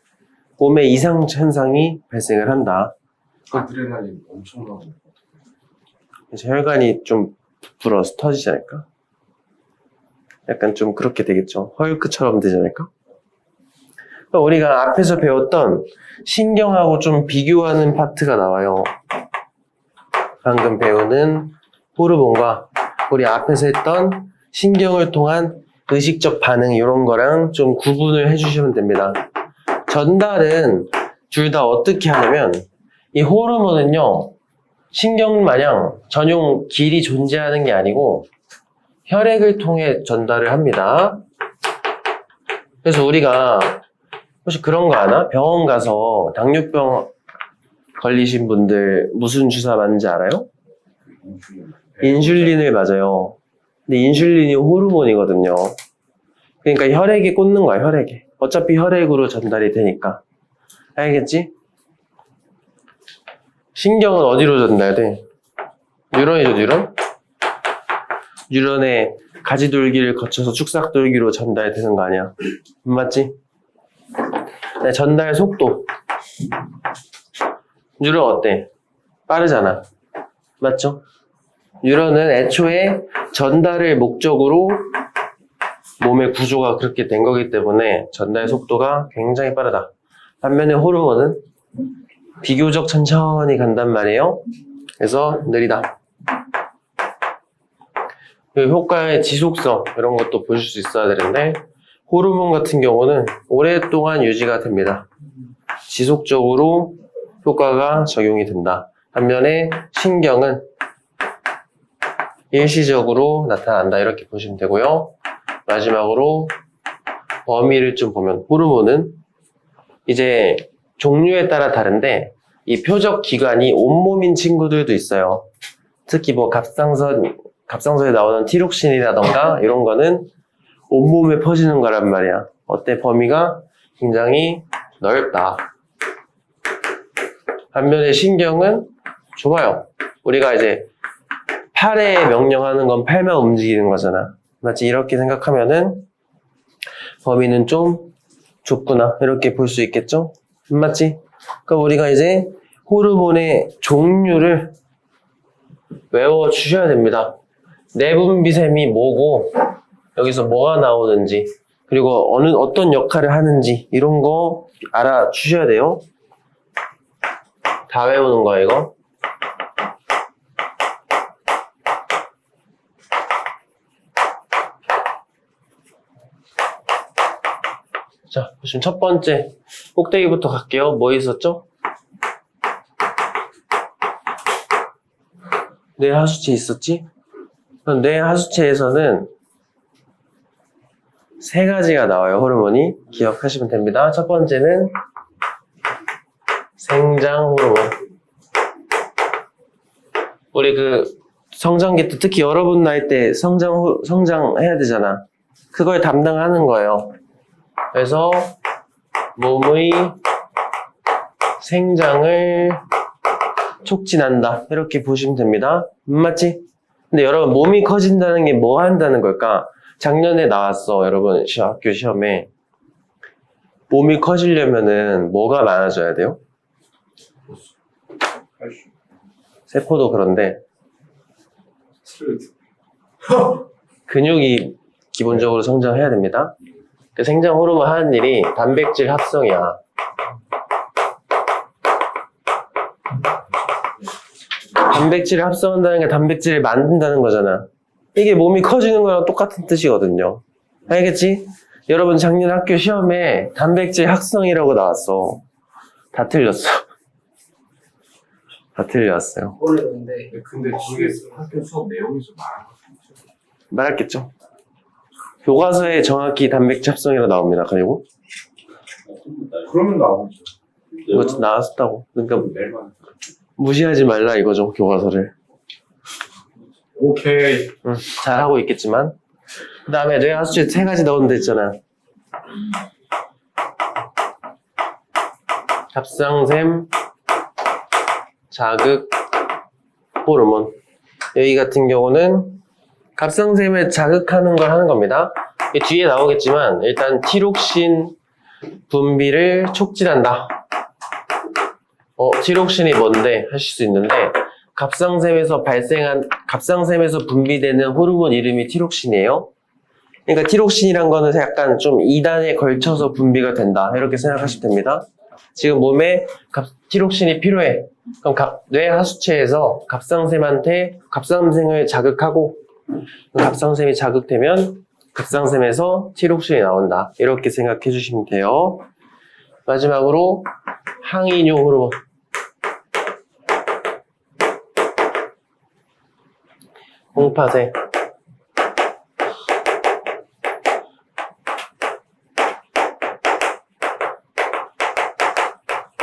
몸에 이상 현상이 발생을 한다. 아드레날린 엄청나고. 그래서 혈관이 좀 불어서 터지지 않을까? 약간 좀 그렇게 되겠죠. 헐크처럼 되지 않을까? 우리가 앞에서 배웠던 신경하고 좀 비교하는 파트가 나와요. 방금 배우는 호르몬과 우리 앞에서 했던 신경을 통한 의식적 반응 이런 거랑 좀 구분을 해주시면 됩니다. 전달은 둘 다 어떻게 하냐면 이 호르몬은요 신경 마냥 전용 길이 존재하는 게 아니고 혈액을 통해 전달을 합니다. 그래서 우리가 혹시 그런 거 아나? 병원 가서 당뇨병 걸리신 분들 무슨 주사 맞는지 알아요? 인슐린을 맞아요. 근데 인슐린이 호르몬이거든요. 그러니까 혈액에 꽂는 거야, 혈액에. 어차피 혈액으로 전달이 되니까. 알겠지? 신경은 어디로 전달돼? 뉴런이죠, 뉴런? 뉴런의 가지돌기를 거쳐서 축삭돌기로 전달되는 거 아니야? 맞지? 네, 전달 속도. 뉴런 어때? 빠르잖아. 맞죠? 뉴런은 애초에 전달을 목적으로 몸의 구조가 그렇게 된 거기 때문에 전달 속도가 굉장히 빠르다. 반면에 호르몬은 비교적 천천히 간단 말이에요. 그래서 느리다. 그 효과의 지속성 이런 것도 보실 수 있어야 되는데 호르몬 같은 경우는 오랫동안 유지가 됩니다. 지속적으로 효과가 적용이 된다. 반면에 신경은 일시적으로 나타난다. 이렇게 보시면 되고요. 마지막으로 범위를 좀 보면 호르몬은 이제 종류에 따라 다른데 이 표적 기관이 온몸인 친구들도 있어요. 특히 뭐 갑상선에 나오는 티록신이라던가 이런 거는 온몸에 퍼지는 거란 말이야. 어때? 범위가 굉장히 넓다. 반면에 신경은 좁아요. 우리가 이제 팔에 명령하는 건 팔만 움직이는 거잖아. 맞지? 이렇게 생각하면은 범위는 좀 좁구나. 이렇게 볼 수 있겠죠? 맞지? 그러니까 우리가 이제 호르몬의 종류를 외워주셔야 됩니다. 내분비샘이 뭐고 여기서 뭐가 나오는지 그리고 어떤 역할을 하는지 이런 거 알아주셔야 돼요. 다 외우는 거야 이거. 자, 지금 첫 번째 꼭대기부터 갈게요. 뭐 있었죠? 뇌 하수체 있었지? 그럼 뇌 하수체에서는 세 가지가 나와요. 호르몬이 기억하시면 됩니다. 첫 번째는 생장 호르몬. 우리 그 성장기 때 특히 여러분 나이 때 성장해야 되잖아. 그걸 담당하는 거예요. 그래서 몸의 생장을 촉진한다. 이렇게 보시면 됩니다. 맞지? 근데 여러분 몸이 커진다는 게 뭐 한다는 걸까? 작년에 나왔어. 여러분 학교 시험에. 몸이 커지려면은 뭐가 많아져야 돼요? 세포도 그런데 근육이 기본적으로 성장해야 됩니다. 그 생장 호르몬 하는 일이 단백질 합성이야. 단백질을 합성한다는 게 단백질을 만든다는 거잖아. 이게 몸이 커지는 거랑 똑같은 뜻이거든요. 알겠지? 여러분 작년 학교 시험에 단백질 합성이라고 나왔어. 다 틀렸어. 다 틀렸어요. 오래됐는데 근데 그게 학교 수업 내용이 좀 많은 것 같아요. 말했겠죠. 교과서에 정확히 단백질 합성이라 나옵니다. 그리고 그러면 나오죠. 이거 좀 나왔었다고. 그러니까 내일만. 무시하지 말라 이거죠. 교과서를. 오케이. 잘하고 있겠지만. 그 다음에 뇌하수체 3가지 넣으면 됐잖아. 갑상샘, 자극, 호르몬. 여기 같은 경우는 갑상샘을 자극하는 걸 하는 겁니다. 뒤에 나오겠지만 일단 티록신 분비를 촉진한다. 티록신이 뭔데 하실 수 있는데 갑상샘에서 분비되는 호르몬 이름이 티록신이에요. 그러니까 티록신이란 거는 약간 좀 2단에 걸쳐서 분비가 된다. 이렇게 생각하시면 됩니다. 지금 몸에 티록신이 필요해. 그럼 뇌 하수체에서 갑상샘을 자극하고 갑상샘이 자극되면 갑상샘에서 티록신이 나온다. 이렇게 생각해 주시면 돼요. 마지막으로 항이뇨 호르몬. 홍파제.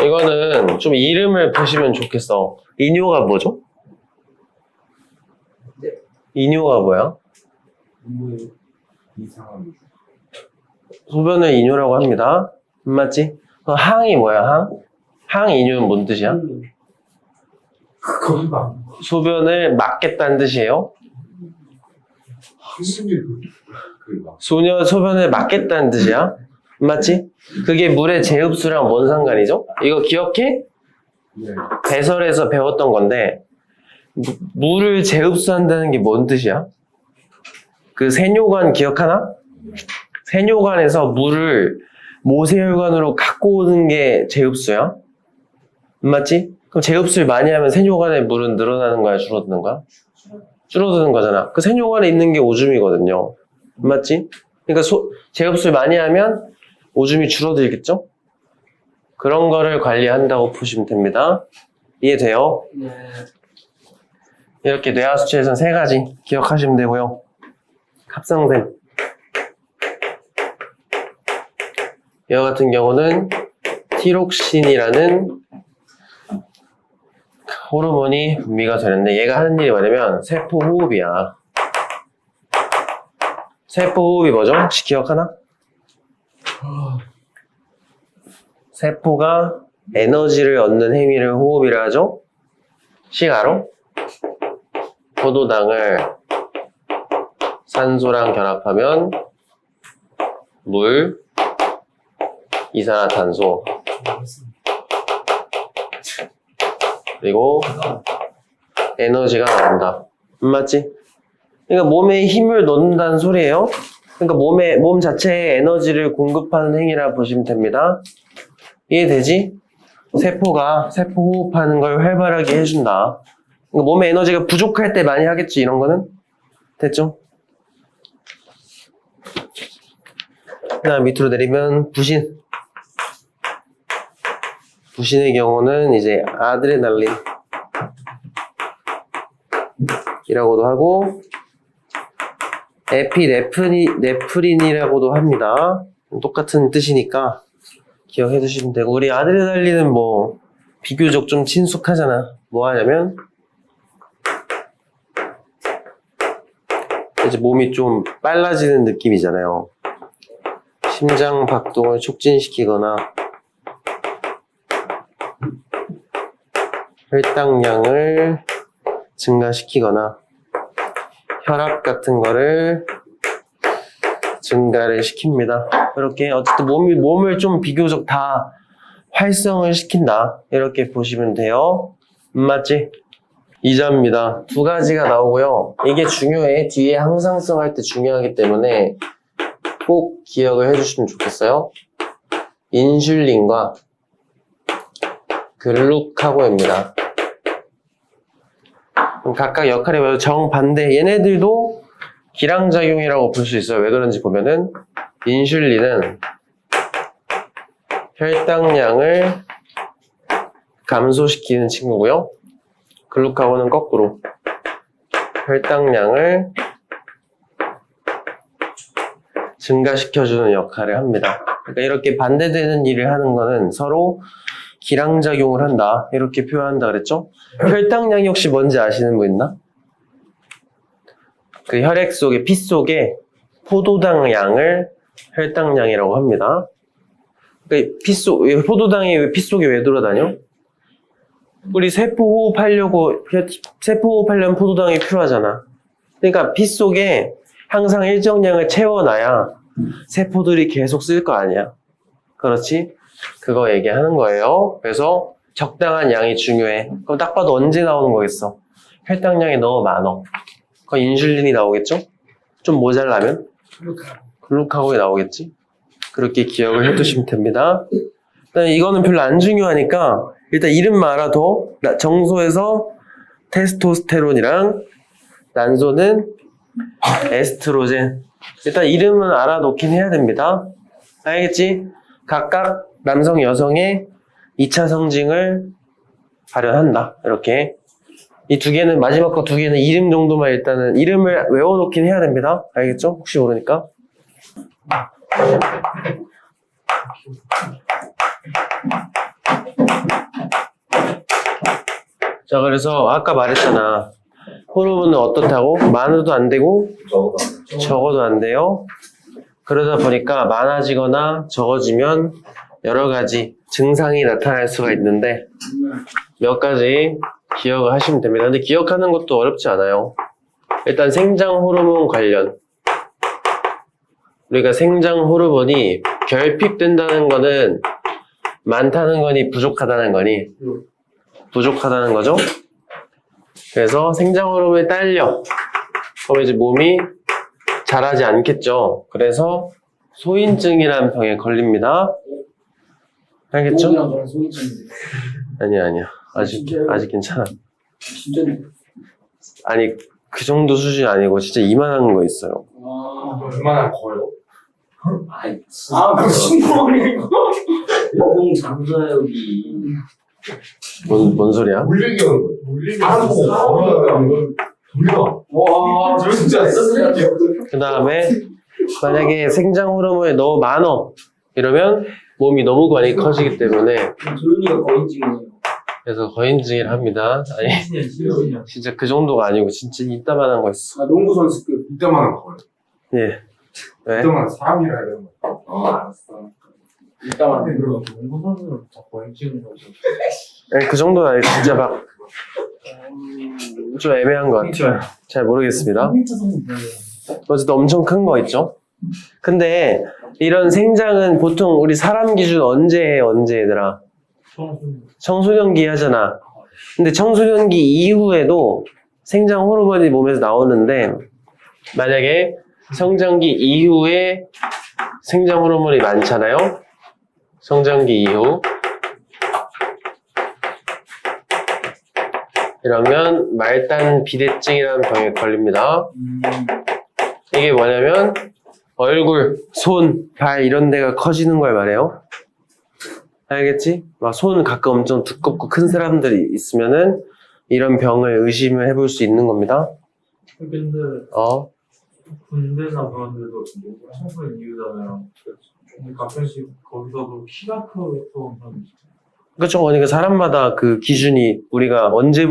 이거는 좀 이름을 보시면 좋겠어. 이뇨가 뭐죠? 네. 이뇨가 뭐야? 이상한. 소변을 이뇨라고 합니다. 맞지? 항이 뭐야, 항? 항이뇨는 뭔 뜻이야? 건강. 소변을 막겠다는 뜻이에요. 한숨이 막. 소변을 막겠다는 뜻이야. 맞지? 그게 물의 재흡수랑 뭔 상관이죠? 이거 기억해? 네. 배설에서 배웠던 건데 물을 재흡수한다는 게 뭔 뜻이야? 그 세뇨관 기억하나? 세뇨관에서 물을 모세혈관으로 갖고 오는 게 재흡수야. 맞지? 그럼 재흡수를 많이 하면 세뇨관의 물은 늘어나는 거야, 줄어드는 거야? 줄어드는 거잖아. 그 세뇨관에 있는 게 오줌이거든요. 맞지? 그러니까 재흡수를 많이 하면 오줌이 줄어들겠죠? 그런 거를 관리한다고 보시면 됩니다. 이해돼요? 네. 이렇게 뇌하수체에서는 3가지 기억하시면 되고요. 갑상샘. 이와 같은 경우는 티록신이라는 호르몬이 분비가 되는데 얘가 하는 일이 뭐냐면 세포호흡이야. 세포호흡이 뭐죠? 혹시 기억하나? 세포가 에너지를 얻는 행위를 호흡이라 하죠? 시가로 포도당을 산소랑 결합하면 물, 이산화탄소, 그리고 에너지가 나온다. 맞지? 그러니까 몸에 힘을 넣는다는 소리예요. 그러니까 몸 자체에 에너지를 공급하는 행위라 보시면 됩니다. 이해되지? 세포가 세포 호흡하는 걸 활발하게 해준다. 그러니까 몸에 에너지가 부족할 때 많이 하겠지, 이런 거는. 됐죠? 그 다음 밑으로 내리면 부신. 부신의 경우는 이제 아드레날린 이라고도 하고 에피네프린이라고도 합니다. 똑같은 뜻이니까 기억해 두시면 되고, 우리 아드레날린은 뭐 비교적 좀 친숙하잖아. 뭐 하냐면 이제 몸이 좀 빨라지는 느낌이잖아요. 심장 박동을 촉진시키거나 혈당량을 증가시키거나 혈압 같은 거를 증가를 시킵니다. 이렇게 어쨌든 몸을 좀 비교적 다 활성을 시킨다. 이렇게 보시면 돼요. 맞지? 2자입니다. 2가지가 나오고요. 이게 중요해. 뒤에 항상성 할 때 중요하기 때문에 꼭 기억을 해주시면 좋겠어요. 인슐린과 글루카곤입니다. 각각 역할이 뭐예요? 정반대. 얘네들도 기량작용이라고 볼 수 있어요. 왜 그런지 보면은 인슐린은 혈당량을 감소시키는 친구고요. 글루카곤은 거꾸로 혈당량을 증가시켜주는 역할을 합니다. 그러니까 이렇게 반대되는 일을 하는 거는 서로 기량작용을 한다. 이렇게 표현한다 그랬죠? 혈당량이 혹시 뭔지 아시는 분 있나? 그 혈액 속에, 피 속에 포도당 양을 혈당량이라고 합니다. 그러니까 포도당이 피 속에 왜 돌아다녀? 우리 세포 호흡하려면 포도당이 필요하잖아. 그러니까 피 속에 항상 일정량을 채워놔야 세포들이 계속 쓸 거 아니야. 그렇지? 그거 얘기하는 거예요. 그래서 적당한 양이 중요해. 그럼 딱 봐도 언제 나오는 거겠어? 혈당량이 너무 많어. 그럼 인슐린이 나오겠죠? 좀 모자라면? 글루카곤이 나오겠지? 그렇게 기억을 해두시면 됩니다. 일단 이거는 별로 안 중요하니까 일단 이름만 알아도 정소에서 테스토스테론이랑 난소는 에스트로겐. 일단 이름은 알아놓긴 해야 됩니다. 알겠지? 각각 남성, 여성의 2차 성징을 발현한다. 이렇게. 이 두 개는, 마지막 거 두 개는 이름 정도만 일단은 이름을 외워놓긴 해야 됩니다. 알겠죠? 혹시 모르니까. 자, 그래서 아까 말했잖아. 호르몬은 어떻다고? 많아도 안 되고 적어도 안 돼요. 그러다 보니까 많아지거나 적어지면 여러 가지 증상이 나타날 수가 있는데 몇 가지 기억을 하시면 됩니다. 근데 기억하는 것도 어렵지 않아요. 일단 생장 호르몬 관련. 우리가 생장 호르몬이 결핍된다는 거는 많다는 거니 부족하다는 거니? 부족하다는 거죠. 그래서 생장 호르몬이 딸려. 그럼 이제 몸이 자라지 않겠죠. 그래서 소인증이라는 병에 걸립니다. 알겠죠? 목이랑 저랑 소인증인데. 아니야. 아직 괜찮아. 진짜. 아니, 그 정도 수준이 아니고 진짜 이만한 거 있어요. 얼마나 커요? 무슨 말이야? 인공 장사역이 뭔 소리야? 물리기 하는 거 돌려. 와, 진짜 그 다음에 만약에 생장 호르몬이 너무 많어 이러면 몸이 너무 많이 커지기 때문에 조윤이가 거인증이에요. 그래서 거인증이를 합니다. 아니 진짜 그 정도가 아니고 진짜 이따만한 거 있어. 농구 선수급. 이때만 커요. 예. 왜? 이때만 사람이라 해야 되는 거. 알았어. 이따만. 그럼 농구 선수는 자꾸 찍는 거죠. 아니, 그 정도는 아니고 진짜 막 좀 애매한 것 같아요. 잘 모르겠습니다. 어쨌든 엄청 큰 거 있죠. 근데 이런 생장은 보통 우리 사람 기준 언제 얘들아? 청소년기 하잖아. 근데 청소년기 이후에도 생장 호르몬이 몸에서 나오는데 만약에 성장기 이후에 생장 호르몬이 많잖아요. 성장기 이후 이러면 말단 비대증이라는 병에 걸립니다. 이게 뭐냐면 얼굴, 손, 발 이런 데가 커지는 걸 말해요. 알겠지? 막 손 가끔 엄청 두껍고 큰 사람들이 있으면은 이런 병을 의심을 해볼 수 있는 겁니다. 근데 군대나 그런 데도 청소년 이유잖아요. 가끔씩 거기서도 키가 크고 그렇죠. 그러니까 사람마다 그 기준이 우리가 언제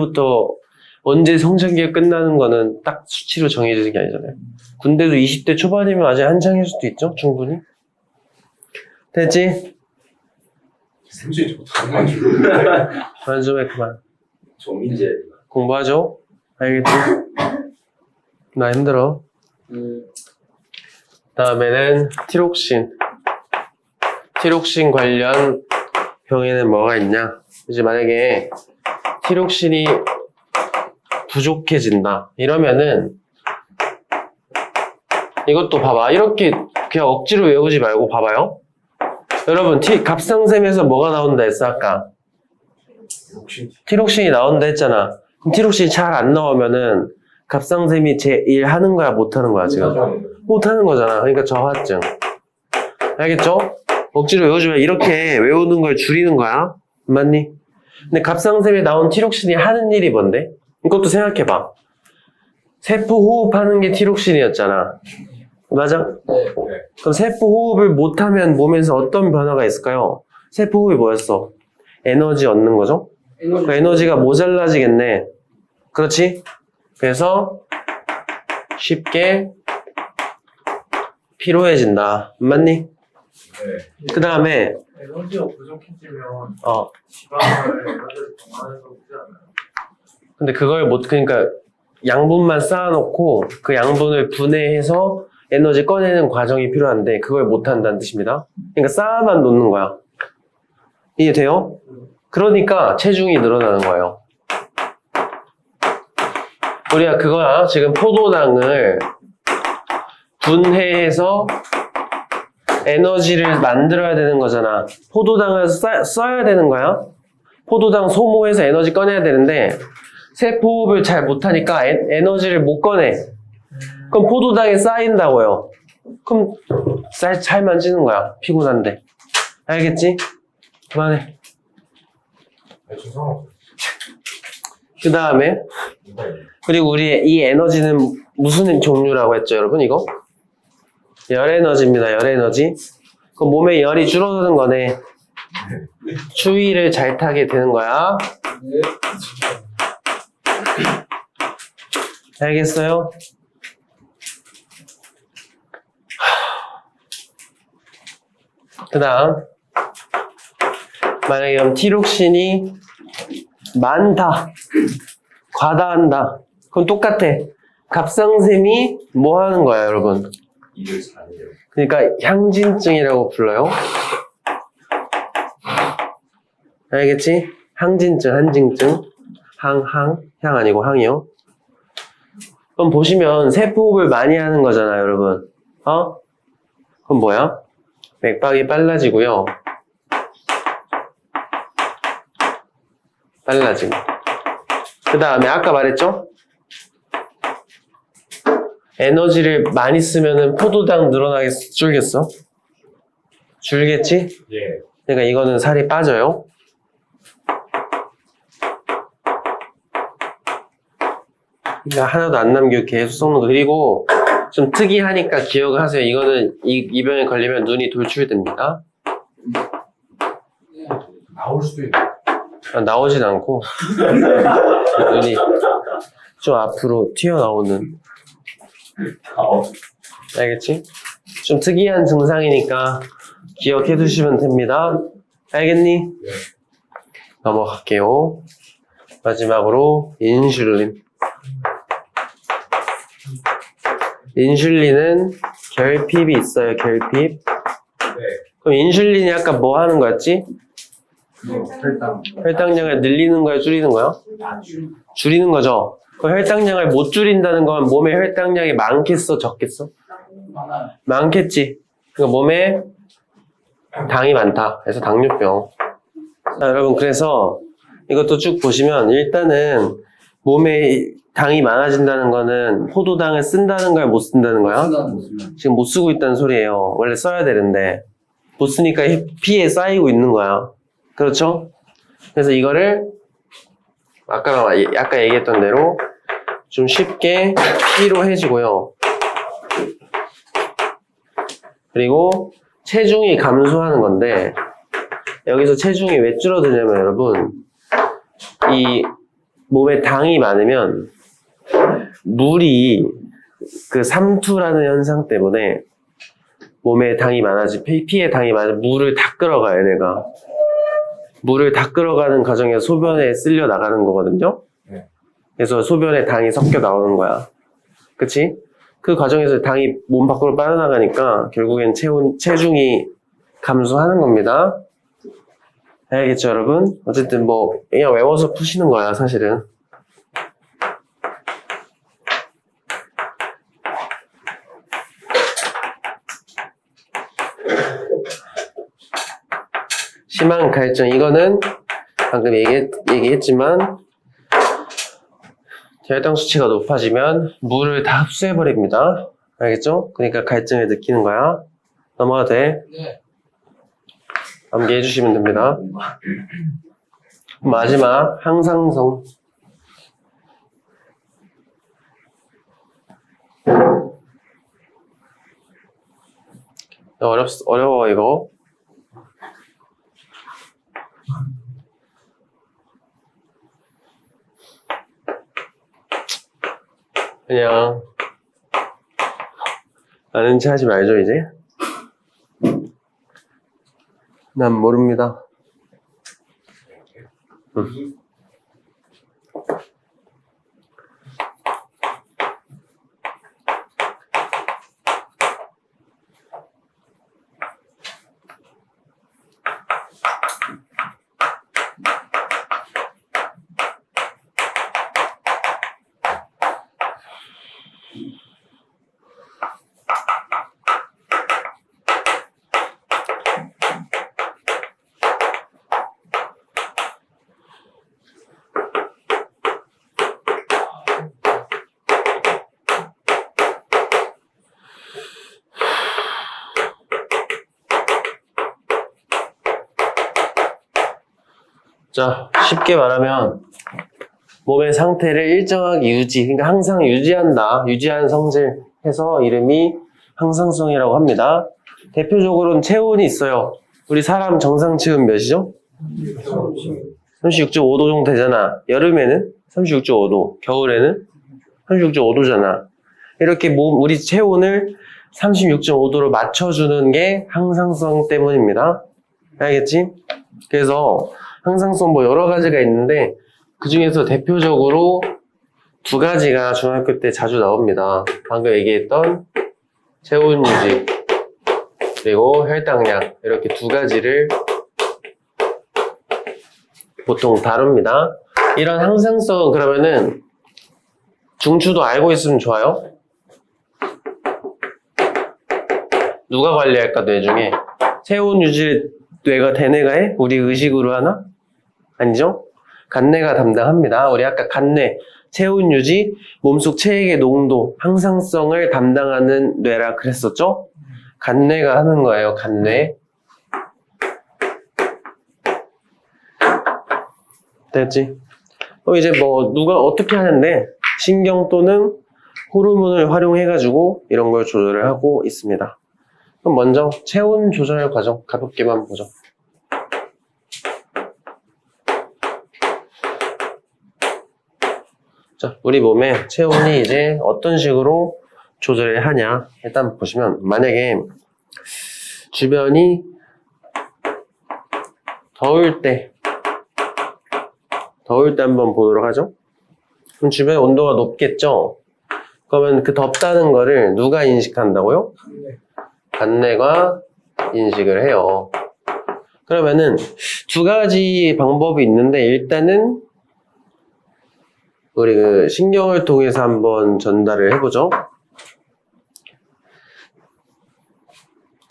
성장기가 끝나는 거는 딱 수치로 정해지는 게 아니잖아요. 군대도 20대 초반이면 아직 한창일 수도 있죠. 충분히. 됐지? 쌤씨 저거 다른 거 그만 좀 해, 그만. 조민재 공부하죠? 알겠지? 나 힘들어. 다음에는 티록신. 티록신 관련 병에는 뭐가 있냐? 이제 만약에 티록신이 부족해진다. 이러면은 이것도 봐봐. 이렇게 그냥 억지로 외우지 말고 봐봐요. 여러분, 갑상샘에서 뭐가 나온다 했어, 아까? 티록신이 나온다 했잖아. 그럼 티록신이 잘 안 나오면은 갑상샘이 제1 하는 거야, 못 하는 거야, 지금? 못 하는 거잖아. 그러니까 저하증. 알겠죠? 억지로 외우지 마. 이렇게 외우는 걸 줄이는 거야. 맞니? 근데 갑상샘에 나온 티록신이 하는 일이 뭔데? 이것도 생각해봐. 세포 호흡하는 게 티록신이었잖아. 맞아? 네. 그럼 세포 호흡을 못하면 몸에서 어떤 변화가 있을까요? 세포 호흡이 뭐였어? 에너지 얻는 거죠? 그 에너지가 모자라지겠네. 그렇지? 그래서 쉽게 피로해진다. 맞니? 네. 그 다음에 에너지가 부족해지면 어 지방을 에너지를 더 많이 먹지 않나요? 근데 그걸 못 그러니까 양분만 쌓아놓고 그 양분을 분해해서 에너지 꺼내는 과정이 필요한데 그걸 못한다는 뜻입니다. 그러니까 쌓아만 놓는 거야. 이해돼요? 그러니까 체중이 늘어나는 거예요. 우리가 그거야. 지금 포도당을 분해해서 에너지를 만들어야 되는 거잖아. 포도당을 써야 되는 거야. 포도당 소모해서 에너지 꺼내야 되는데 세포호흡을 잘 못하니까 에너지를 못 꺼내. 그럼 포도당에 쌓인다고요. 그럼 잘 만지는 거야. 피곤한데. 알겠지? 그만해. 죄송합니다. 그 다음에 그리고 우리 이 에너지는 무슨 종류라고 했죠, 여러분? 이거? 열 에너지입니다. 열 에너지. 그럼 몸에 열이 줄어드는 거네. 추위를 잘 타게 되는 거야. 네. 알겠어요? 그 다음 만약에 그럼 티록신이 많다, 과다한다. 그럼 똑같아. 갑상샘이 뭐 하는 거야, 여러분? 일을 잘해요. 그러니까 향진증이라고 불러요. 알겠지? 항진증, 한진증. 향 아니고 항이요. 그럼 보시면 세포호흡을 많이 하는 거잖아, 여러분. 그럼 뭐야? 맥박이 빨라지고요. 빨라지고. 그 다음에 아까 말했죠? 에너지를 많이 쓰면은 포도당 늘어나겠어? 줄겠어? 줄겠지? 예. 그러니까 이거는 살이 빠져요. 그러니까 하나도 안 남기고 계속 섞는 거. 그리고 좀 특이하니까 기억을 하세요. 이거는 이 병에 걸리면 눈이 돌출됩니다. 나올 수도 있고. 나오진 않고 눈이 좀 앞으로 튀어나오는. 알겠지? 좀 특이한 증상이니까 기억해 두시면 됩니다. 알겠니? 네. 넘어갈게요. 마지막으로 인슐린. 인슐린은 결핍이 있어요. 결핍. 네. 그럼 인슐린이 아까 뭐 하는 거였지? 혈당. 혈당량을 늘리는 거야, 줄이는 거야? 줄이는 거죠. 그 혈당량을 못 줄인다는 건 몸에 혈당량이 많겠어, 적겠어? 많아요. 많겠지. 그러니까 몸에 당이 많다. 그래서 당뇨병. 자, 여러분, 그래서 이것도 쭉 보시면 일단은 몸에 당이 많아진다는 거는 포도당을 쓴다는 거야, 못 쓴다는 거야? 순간 못 쓰면. 지금 못 쓰고 있다는 소리예요. 원래 써야 되는데 못 쓰니까 피에 쌓이고 있는 거야. 그렇죠? 그래서 이거를 아까 얘기했던 대로 좀 쉽게 피로해지고요. 그리고 체중이 감소하는 건데 여기서 체중이 왜 줄어드냐면 여러분 이 몸에 당이 많으면 물이 그 삼투라는 현상 때문에 몸에 당이 피에 당이 많아 물을 다 끌어가요, 얘네가. 물을 다 끌어가는 과정에서 소변에 쓸려 나가는 거거든요. 네. 그래서 소변에 당이 섞여 나오는 거야. 그치? 그 과정에서 당이 몸 밖으로 빠져나가니까 결국엔 체중이 감소하는 겁니다. 알겠죠, 여러분? 어쨌든 뭐 그냥 외워서 푸시는 거야, 사실은. 심한 갈증, 이거는 방금 얘기했지만 혈당 수치가 높아지면 물을 다 흡수해버립니다. 알겠죠? 그러니까 갈증을 느끼는 거야. 넘어가도 돼. 네. 암기해 주시면 됩니다. 마지막 항상성. 어려워 이거. 그냥 아는 체 하지 말죠 이제. 난 모릅니다. 자, 쉽게 말하면 몸의 상태를 일정하게 유지, 그러니까 항상 유지한다, 유지하는 성질 해서 이름이 항상성이라고 합니다. 대표적으로는 체온이 있어요. 우리 사람 정상 체온 몇이죠? 36.5도 정도 되잖아. 여름에는 36.5도, 겨울에는 36.5도잖아. 이렇게 우리 체온을 36.5도로 맞춰주는 게 항상성 때문입니다. 알겠지? 그래서 항상성 뭐 여러 가지가 있는데 그 중에서 대표적으로 두 가지가 중학교 때 자주 나옵니다. 방금 얘기했던 체온 유지 그리고 혈당량 이렇게 두 가지를 보통 다룹니다. 이런 항상성 그러면은 중추도 알고 있으면 좋아요. 누가 관리할까 뇌 중에? 체온 유지 뇌가 대뇌가 해? 우리 의식으로 하나? 아니죠? 간뇌가 담당합니다. 우리 아까 간뇌, 체온 유지, 몸속 체액의 농도, 항상성을 담당하는 뇌라 그랬었죠? 간뇌가 하는 거예요, 간뇌. 됐지? 이제 뭐 누가 어떻게 하는데 신경 또는 호르몬을 활용해가지고 이런 걸 조절을 하고 있습니다. 그럼 먼저 체온 조절 과정 가볍게만 보죠. 자, 우리 몸에 체온이 이제 어떤 식으로 조절을 하냐 일단 보시면 만약에 주변이 더울 때 한번 보도록 하죠. 그럼 주변의 온도가 높겠죠? 그러면 그 덥다는 거를 누가 인식한다고요? 간뇌가 인식을 해요. 그러면은 두 가지 방법이 있는데 일단은 우리 그 신경을 통해서 한번 전달을 해보죠.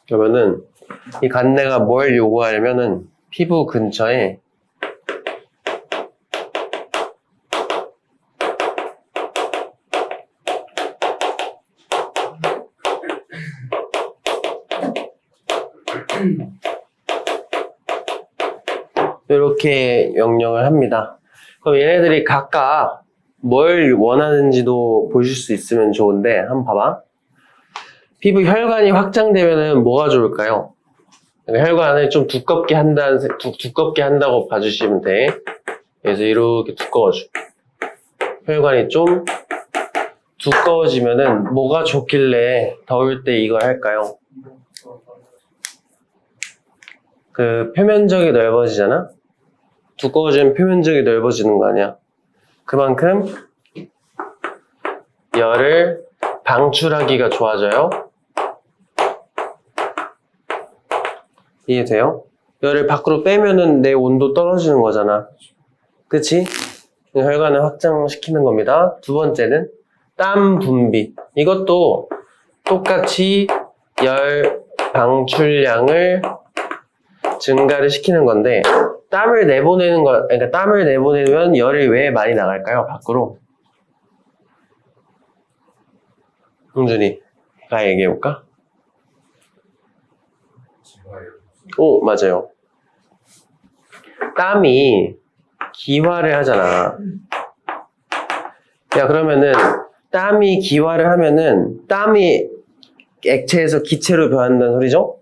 그러면은 이 간뇌가 뭘 요구하냐면은 피부 근처에 이렇게 명령을 합니다. 그럼 얘네들이 각각 뭘 원하는지도 보실 수 있으면 좋은데 한번 봐봐. 피부 혈관이 확장되면은 뭐가 좋을까요? 혈관을 좀 두껍게 한다고 봐주시면 돼. 그래서 이렇게 두꺼워져. 혈관이 좀 두꺼워지면은 뭐가 좋길래 더울 때 이걸 할까요? 그 표면적이 넓어지잖아? 두꺼워지면 표면적이 넓어지는 거 아니야? 그만큼 열을 방출하기가 좋아져요. 이해돼요? 열을 밖으로 빼면은 내 온도 떨어지는 거잖아. 그치? 혈관을 확장시키는 겁니다. 두 번째는 땀 분비. 이것도 똑같이 열 방출량을 증가를 시키는 건데 땀을 내보내는 거, 그러니까 땀을 내보내면 열이 왜 많이 나갈까요? 밖으로. 홍준이가 얘기해볼까? 오, 맞아요. 땀이 기화를 하잖아. 야, 그러면은 땀이 기화를 하면은 땀이 액체에서 기체로 변한다는 소리죠?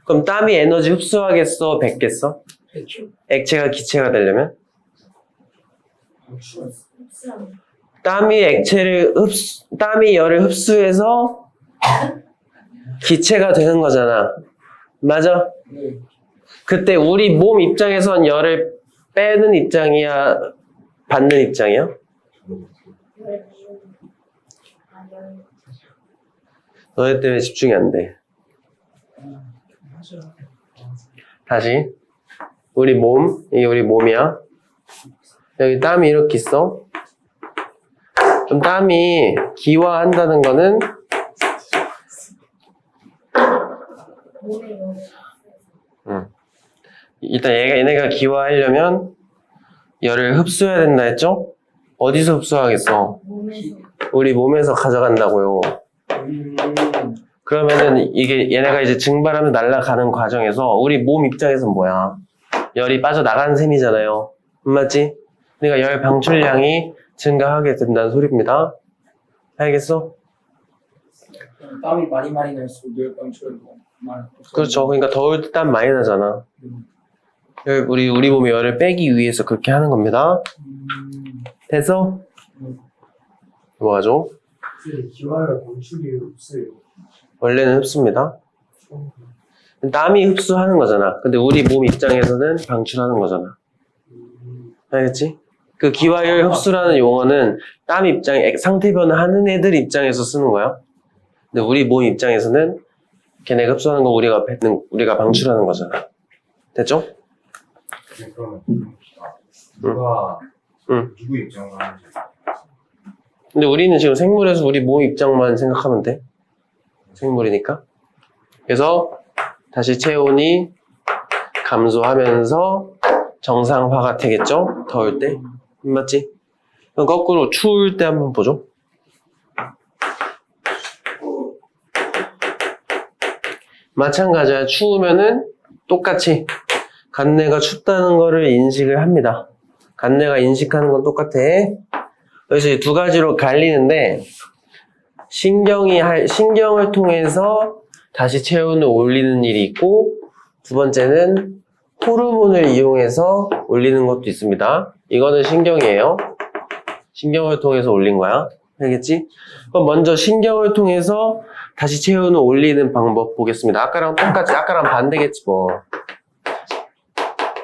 그럼 땀이 에너지 흡수하겠어, 뱉겠어? 했죠. 액체가 기체가 되려면? 방출. 땀이 열을 흡수해서 기체가 되는 거잖아. 맞아? 네. 그때 우리 몸 입장에선 열을 빼는 입장이야? 받는 입장이야? 너네 때문에 집중이 안 돼. 맞아. 다시. 우리 몸, 이게 우리 몸이야. 여기 땀이 이렇게 있어. 그럼 땀이 기화한다는 거는 일단 얘네가 기화하려면 열을 흡수해야 된다 했죠? 어디서 흡수하겠어? 우리 몸에서 가져간다고요. 그러면은 이게 얘네가 이제 증발하면 날아가는 과정에서 우리 몸 입장에서는 뭐야? 열이 빠져나가는 셈이잖아요. 맞지? 그러니까 열 방출량이 증가하게 된다는 소리입니다. 알겠어? 땀이 많이 날수록 열 방출을 많이. 그렇죠. 그러니까 더울 때 땀 많이 나잖아. 우리 몸의 열을 빼기 위해서 그렇게 하는 겁니다. 돼서? 뭐하죠? 기화열 방출이 없어요. 원래는 흡수입니다. 땀이 흡수하는 거잖아. 근데 우리 몸 입장에서는 방출하는 거잖아. 알겠지? 그 기화열 흡수라는 용어는 땀 상태 변화하는 애들 입장에서 쓰는 거야. 근데 우리 몸 입장에서는 걔네가 흡수하는 거 우리가 방출하는 거잖아. 됐죠? 그러면 누가 누구 입장으로 하는지. 근데 우리는 지금 생물에서 우리 몸 입장만 생각하면 돼. 생물이니까. 그래서 다시 체온이 감소하면서 정상화가 되겠죠? 더울 때. 맞지? 그럼 거꾸로 추울 때 한번 보죠. 마찬가지야. 추우면은 똑같이 간내가 춥다는 거를 인식을 합니다. 간내가 인식하는 건 똑같아. 그래서 이 두 가지로 갈리는데 신경을 통해서 다시 체온을 올리는 일이 있고 두 번째는 호르몬을 이용해서 올리는 것도 있습니다. 이거는 신경이에요. 신경을 통해서 올린 거야. 알겠지? 그럼 먼저 신경을 통해서 다시 체온을 올리는 방법 보겠습니다. 아까랑 똑같이, 아까랑 반대겠지 뭐.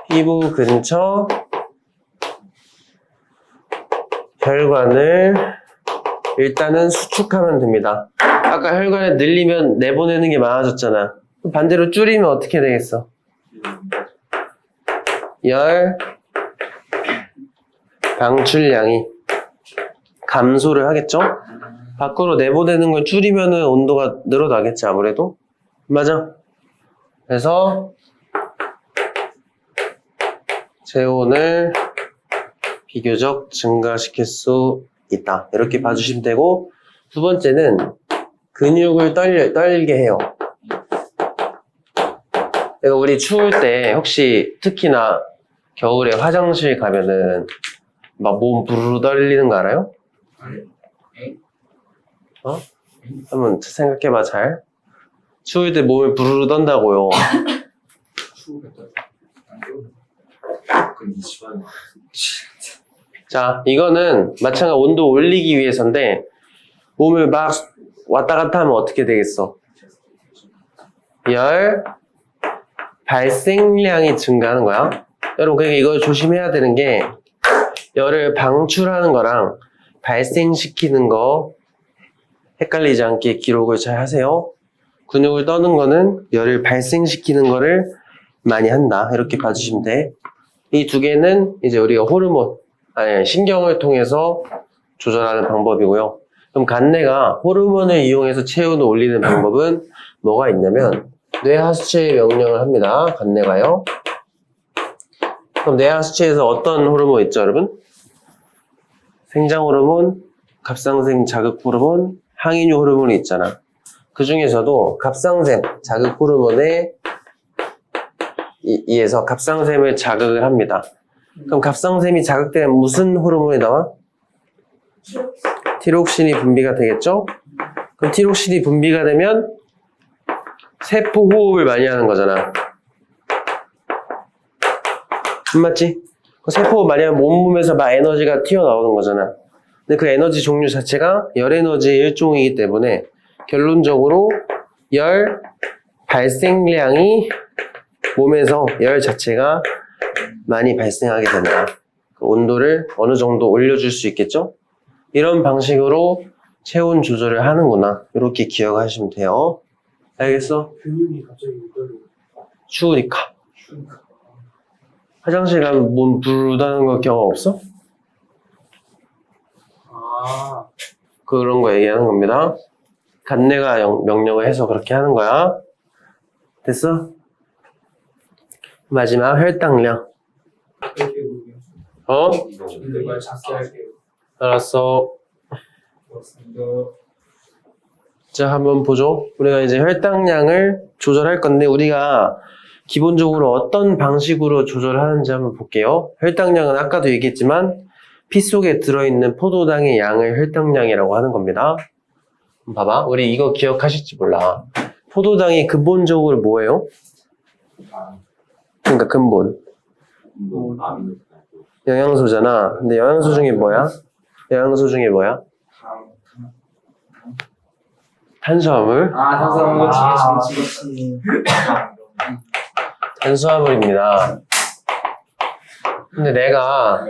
피부 근처 혈관을 일단은 수축하면 됩니다. 아까 혈관을 늘리면 내보내는 게 많아졌잖아. 반대로 줄이면 어떻게 되겠어? 열 방출량이 감소를 하겠죠? 밖으로 내보내는 걸 줄이면은 온도가 늘어나겠지, 아무래도. 맞아? 그래서 체온을 비교적 증가시킬 수 있다. 이렇게 봐주시면 되고, 두 번째는 근육을 떨게 해요. 그러니까 우리 추울 때 혹시 특히나 겨울에 화장실 가면은 막 몸 부르르 떨리는 거 알아요? 어? 한번 생각해봐, 잘. 추울 때 몸을 부르르 떤다고요. 추우겠다. 그 집안 자, 이거는 마찬가지로 온도 올리기 위해서인데 몸을 막 왔다 갔다 하면 어떻게 되겠어? 열 발생량이 증가하는 거야. 여러분, 그러니까 이걸 조심해야 되는 게 열을 방출하는 거랑 발생시키는 거 헷갈리지 않게 기록을 잘 하세요. 근육을 떠는 거는 열을 발생시키는 거를 많이 한다. 이렇게 봐주시면 돼. 이 두 개는 이제 우리가 신경을 통해서 조절하는 방법이고요. 그럼 간내가 호르몬을 이용해서 체온을 올리는 방법은 뭐가 있냐면 뇌하수체에 명령을 합니다. 간내가요. 그럼 뇌하수체에서 어떤 호르몬 있죠, 여러분? 생장호르몬, 갑상샘 자극호르몬, 항인유 호르몬이 있잖아. 그 중에서도 갑상샘 자극호르몬에 의해서 갑상샘을 자극을 합니다. 그럼 갑상샘이 자극되면 무슨 호르몬이 나와? 티록신이 분비가 되겠죠? 그럼 티록신이 분비가 되면 세포 호흡을 많이 하는 거잖아. 맞지? 그 세포 호흡 많이 하면 온몸에서 막 에너지가 튀어나오는 거잖아. 근데 그 에너지 종류 자체가 열 에너지의 일종이기 때문에 결론적으로 열 발생량이 몸에서 열 자체가 많이 발생하게 된다. 그 온도를 어느 정도 올려줄 수 있겠죠? 이런 방식으로 체온 조절을 하는구나. 이렇게 기억하시면 돼요. 알겠어? 근육이 갑자기 이걸로 추우니까. 추우니까. 화장실 가면 몸 부르다는 거 경험 없어? 아, 그런 거 얘기하는 겁니다. 간내가 명령을 해서 그렇게 하는 거야. 됐어? 마지막 혈당량. 그렇게 보면 어? 근데 말 작게 할게요. 알았어. 고맙습니다. 자, 한번 보죠. 우리가 이제 혈당량을 조절할 건데, 우리가 기본적으로 어떤 방식으로 조절하는지 한번 볼게요. 혈당량은 아까도 얘기했지만, 피 속에 들어있는 포도당의 양을 혈당량이라고 하는 겁니다. 봐봐. 우리 이거 기억하실지 몰라. 포도당이 근본적으로 뭐예요? 그러니까 근본. 뭐 아미노 영양소잖아. 근데 영양소 중에 뭐야? 영양소 중에 뭐야? 탄수화물? 탄수화물 지지. 탄수화물입니다. 근데 내가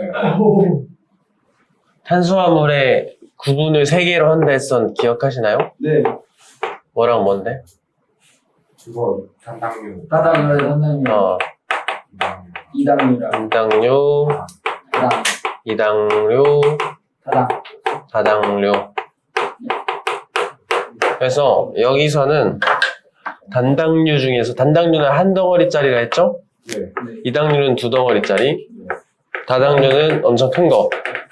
탄수화물의 구분을 3개로 한다 했던 기억하시나요? 네. 뭐랑 뭔데? 그거 단당류. 단당류. 이당류랑 단당류, 다당. 이당류, 다당. 다당류. 그래서 여기서는 단당류 중에서 단당류는 한 덩어리짜리라 했죠? 네. 이당류는 2덩어리짜리. 다당류는 엄청 큰 거.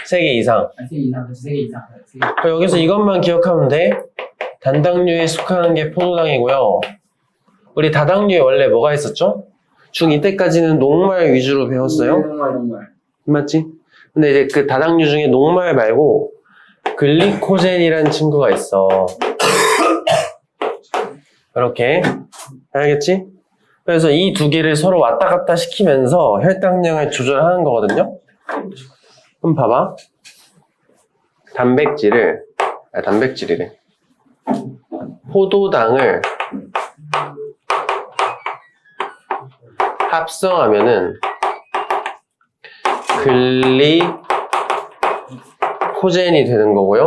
3개 이상. 3개 이상, 3개 이상. 여기서 이것만 기억하면 돼. 단당류에 속하는 게 포도당이고요. 우리 다당류에 원래 뭐가 있었죠? 중2 때까지는 녹말 위주로 배웠어요. 녹말. 맞지? 근데 이제 그 다당류 중에 녹말 말고 글리코젠이라는 친구가 있어. 이렇게. 알겠지? 그래서 이 2개를 서로 왔다 갔다 시키면서 혈당량을 조절하는 거거든요. 그럼 봐봐. 단백질이래. 포도당을 합성하면은 글리코젠이 되는 거고요.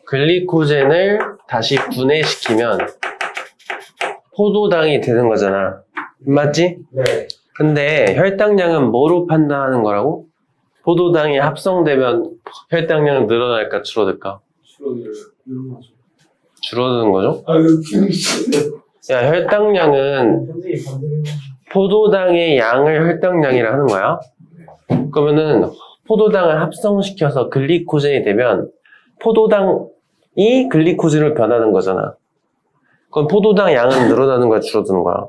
글리코젠을 다시 분해시키면 포도당이 되는 거잖아. 맞지? 네. 근데 혈당량은 뭐로 판단하는 거라고? 포도당이 합성되면 혈당량은 늘어날까 줄어들까? 줄어드는 거죠? 야, 혈당량은 선생님 반대로. 포도당의 양을 혈당량이라 하는 거야. 그러면은 포도당을 합성시켜서 글리코젠이 되면 포도당이 글리코젠으로 변하는 거잖아. 그럼 포도당 양은 늘어나는 거야, 줄어드는 거야?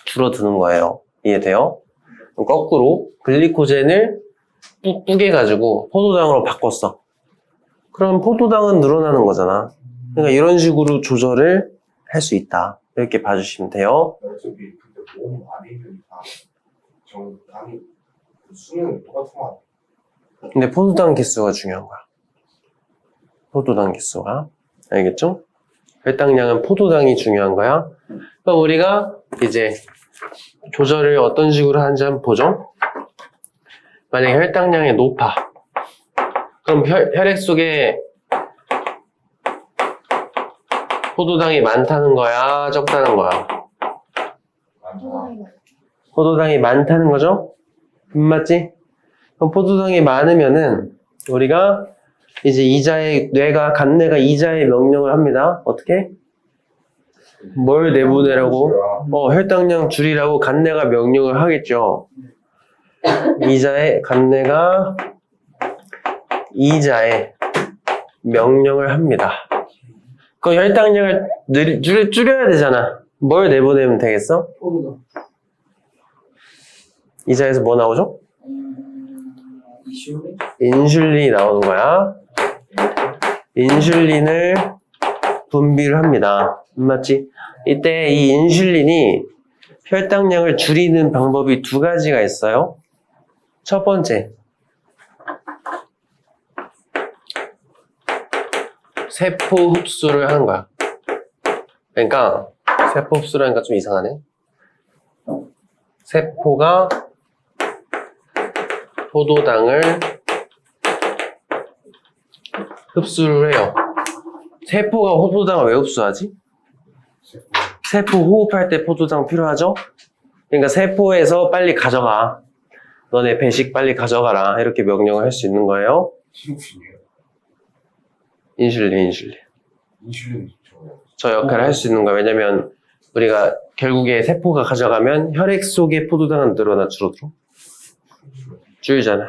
줄어드는 거예요. 이해돼요? 그럼 거꾸로 글리코젠을 뿌개가지고 포도당으로 바꿨어. 그럼 포도당은 늘어나는 거잖아. 그러니까 이런 식으로 조절을 할 수 있다. 이렇게 봐주시면 돼요. 어차피 근데 몸 안에는 당이 수는 똑같은 거 같아. 근데 포도당 개수가 중요한 거야. 포도당 개수가. 알겠죠? 혈당량은 포도당이 중요한 거야. 그럼 우리가 이제 조절을 어떤 식으로 하는지 한번 보죠. 만약에 혈당량이 높아. 그럼 혈액 속에 포도당이 많다는 거야, 적다는 거야? 포도당이 많다는 거죠? 맞지? 그럼 포도당이 많으면은 우리가 이제 간내가 이자의 명령을 합니다. 어떻게? 뭘 내보내라고? 혈당량 줄이라고 간내가 명령을 하겠죠. 간내가 이자의 명령을 합니다. 그 혈당량을 줄여야 되잖아. 뭘 내보내면 되겠어? 포도당. 이자에서 뭐 나오죠? 이슈 인슐린이 나오는 거야. 인슐린을 분비를 합니다. 맞지? 이때 이 인슐린이 혈당량을 줄이는 방법이 두 가지가 있어요. 첫 번째, 세포 흡수를 하는 거야. 그러니까 세포 흡수라니까 좀 이상하네. 세포가 포도당을 흡수를 해요. 세포가 포도당을 왜 흡수하지? 세포 호흡할 때 포도당 필요하죠? 그러니까 세포에서 빨리 가져가. 너네 배식 빨리 가져가라. 이렇게 명령을 할 수 있는 거예요. 티록신이에요. 인슐린. 인슐린 저거. 저 역할을 할 수 있는 거예요. 왜냐면 우리가 결국에 세포가 가져가면 혈액 속의 포도당은 늘어나 줄어들어? 줄잖아.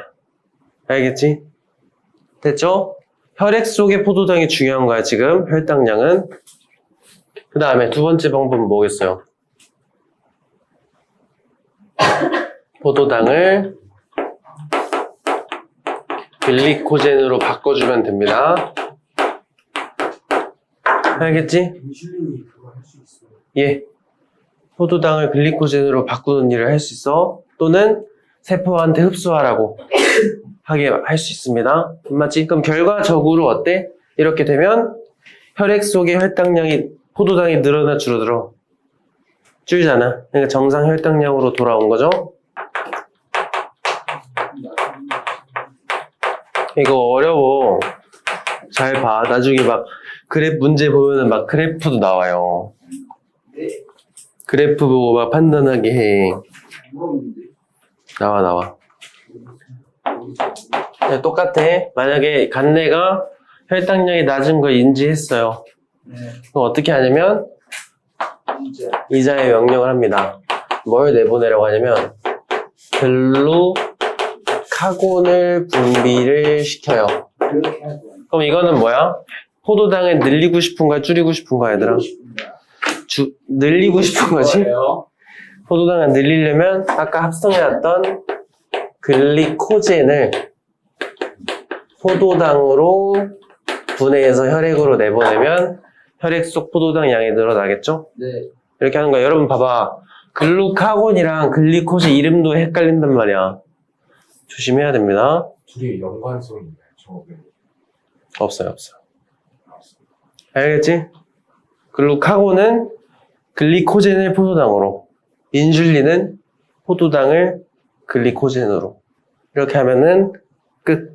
알겠지? 됐죠? 혈액 속의 포도당이 중요한 거야, 지금. 혈당량은. 그 다음에 두 번째 방법은 뭐겠어요? 포도당을 글리코젠으로 바꿔주면 됩니다. 알겠지? 인슐린이 그거 할 수 있어요. 예. 포도당을 글리코젠으로 바꾸는 일을 할 수 있어. 또는 세포한테 흡수하라고 하게 할 수 있습니다. 맞지? 그럼 결과적으로 어때? 이렇게 되면 혈액 속의 혈당량이 포도당이 늘어나 줄어들어. 줄잖아. 그러니까 정상 혈당량으로 돌아온 거죠. 이거 어려워. 잘 봐. 나중에 막 그래프 문제 보면은 막 그래프도 나와요. 네. 그래프 보고 막 판단하게 해. 무거운데. 나와. 네, 똑같아. 만약에 간내가 혈당량이 낮은 걸 인지했어요. 네. 그럼 어떻게 하냐면 진짜. 이자에 명령을 합니다. 뭘 내보내라고 하냐면 글루카곤을 분비를 시켜요. 그렇게 하고. 그럼 이거는 뭐야? 포도당을 늘리고 싶은 거야? 줄이고 싶은 거야, 얘들아? 늘리고 싶은 거지? 포도당을 늘리려면 아까 합성해놨던 글리코젠을 포도당으로 분해해서 혈액으로 내보내면 혈액 속 포도당 양이 늘어나겠죠? 네. 이렇게 하는 거야. 여러분 봐봐. 글루카곤이랑 글리코젠 이름도 헷갈린단 말이야. 조심해야 됩니다. 둘이 연관성이 있나요? 저거. 없어요. 알겠지? 글루카곤은 글리코젠을 포도당으로, 인슐린은 포도당을 글리코젠으로. 이렇게 하면은 끝.